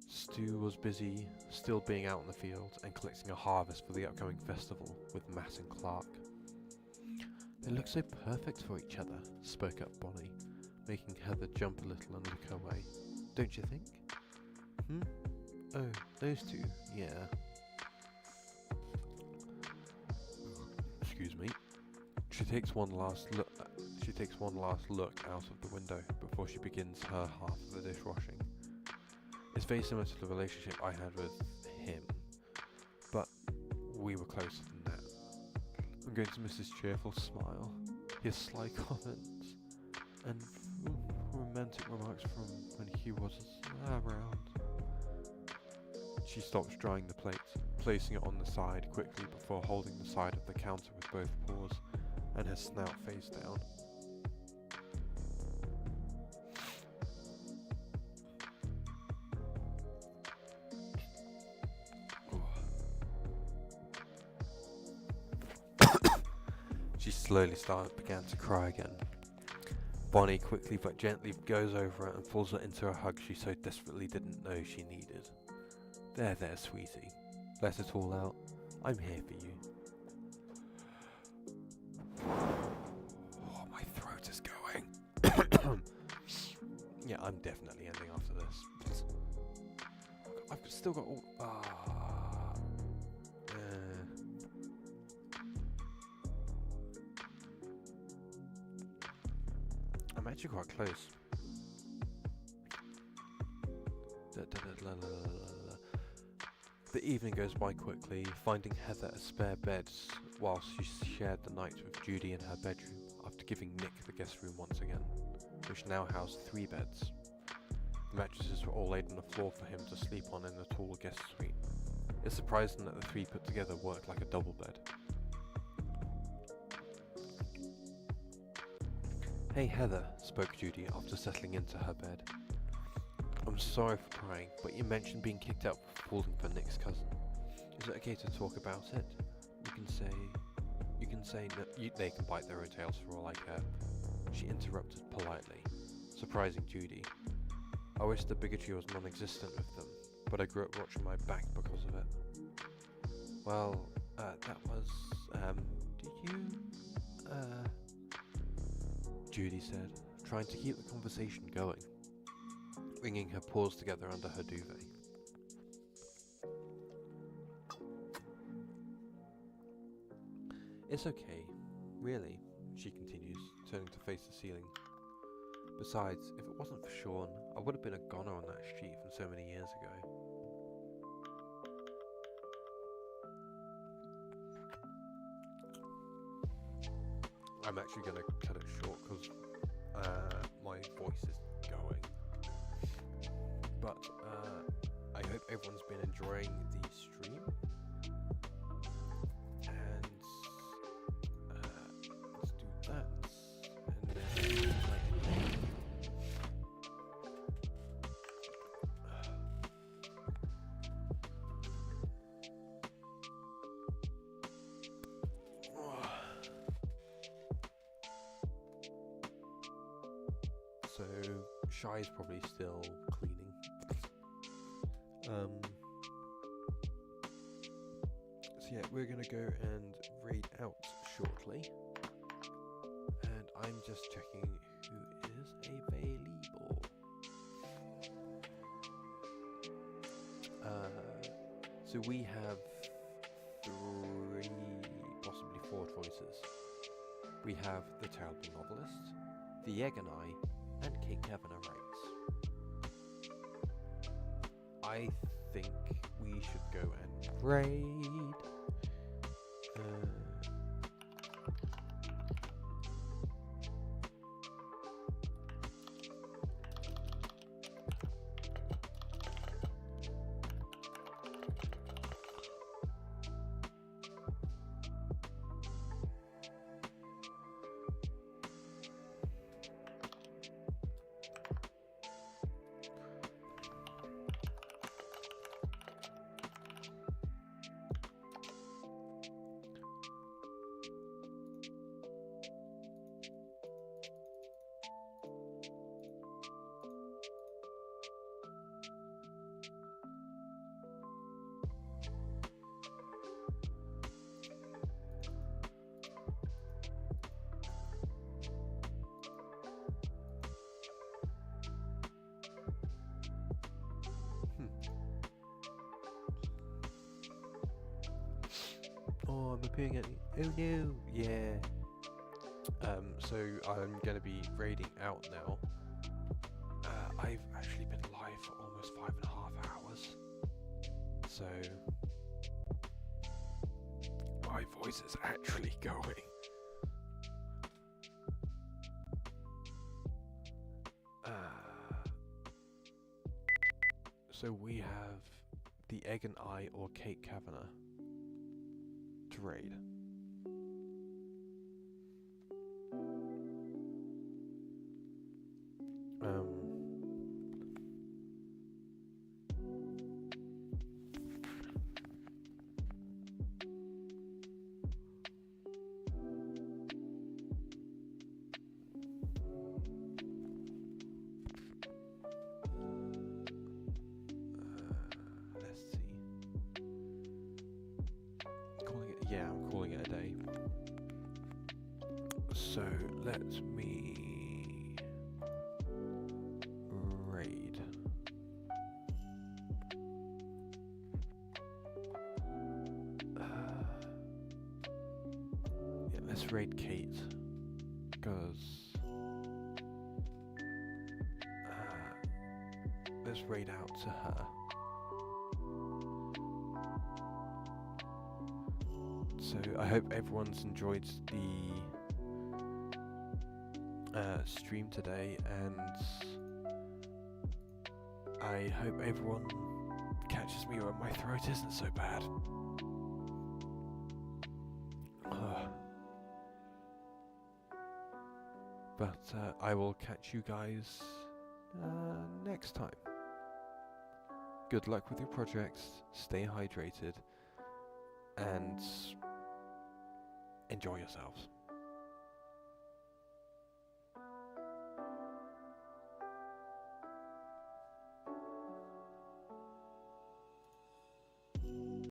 Stu was busy, still being out in the field and collecting a harvest for the upcoming festival with Matt and Clark. They look so perfect for each other, spoke up Bonnie, making Heather jump a little and look her way. Don't you think? Oh, those two, yeah. Excuse me. She takes one last look out of the window before she begins her half of the dishwashing. It's very similar to the relationship I had with him, but we were closer than that. I'm going to miss his cheerful smile, his sly comments, and romantic remarks from when he was around. She stops drying the plate, placing it on the side quickly before holding the side of the counter with both paws and her snout face down. She slowly began to cry again. Bonnie quickly but gently goes over her and pulls her into a hug she so desperately didn't know she needed. There, sweetie. Let it all out. I'm here for you. Oh, my throat is going. Yeah, I'm definitely ending after this. I've still got all... I'm actually quite close. The evening goes by quickly, finding Heather a spare bed whilst she shared the night with Judy in her bedroom after giving Nick the guest room once again, which now housed 3 beds. The mattresses were all laid on the floor for him to sleep on in the tall guest suite. It's surprising that the three put together worked like a double bed. "Hey Heather," spoke Judy after settling into her bed. "I'm sorry for prying, but you mentioned being kicked out for falling for Nick's cousin. Is it okay to talk about it? You can say no, they can bite their own tails for all I care." She interrupted politely, surprising Judy. "I wish the bigotry was non-existent with them, but I grew up watching my back because of it." "Well, that was, Judy said, trying to keep the conversation going, wringing her paws together under her duvet. "It's okay, really," she continues, turning to face the ceiling. "Besides, if it wasn't for Sean, I would have been a goner on that street from so many years ago." I'm actually going to cut it short because my voice is going. But I hope everyone's been enjoying the stream. And let's do that. And then so Shy's probably still cleaning. So yeah, we're gonna go and raid out shortly, and I'm just checking who is available. So we have 3, possibly 4 choices. We have the Terrible Novelist, the Egg and I, and Kate Kavanagh writes. I think we should go and raid. Oh, I'm appearing at the... Oh no! Yeah. So I'm going to be raiding out now. I've actually been live for almost 5.5 hours. So... my voice is actually going. So we have the Egg and I or Kate Kavanagh to raid. Let's see. I'm calling it a day. So let me raid. Yeah, let's raid Kate, because let's raid out to her. So I hope everyone's enjoyed the stream today, and I hope everyone catches me when my throat isn't so bad. But I will catch you guys next time. Good luck with your projects, stay hydrated, and enjoy yourselves.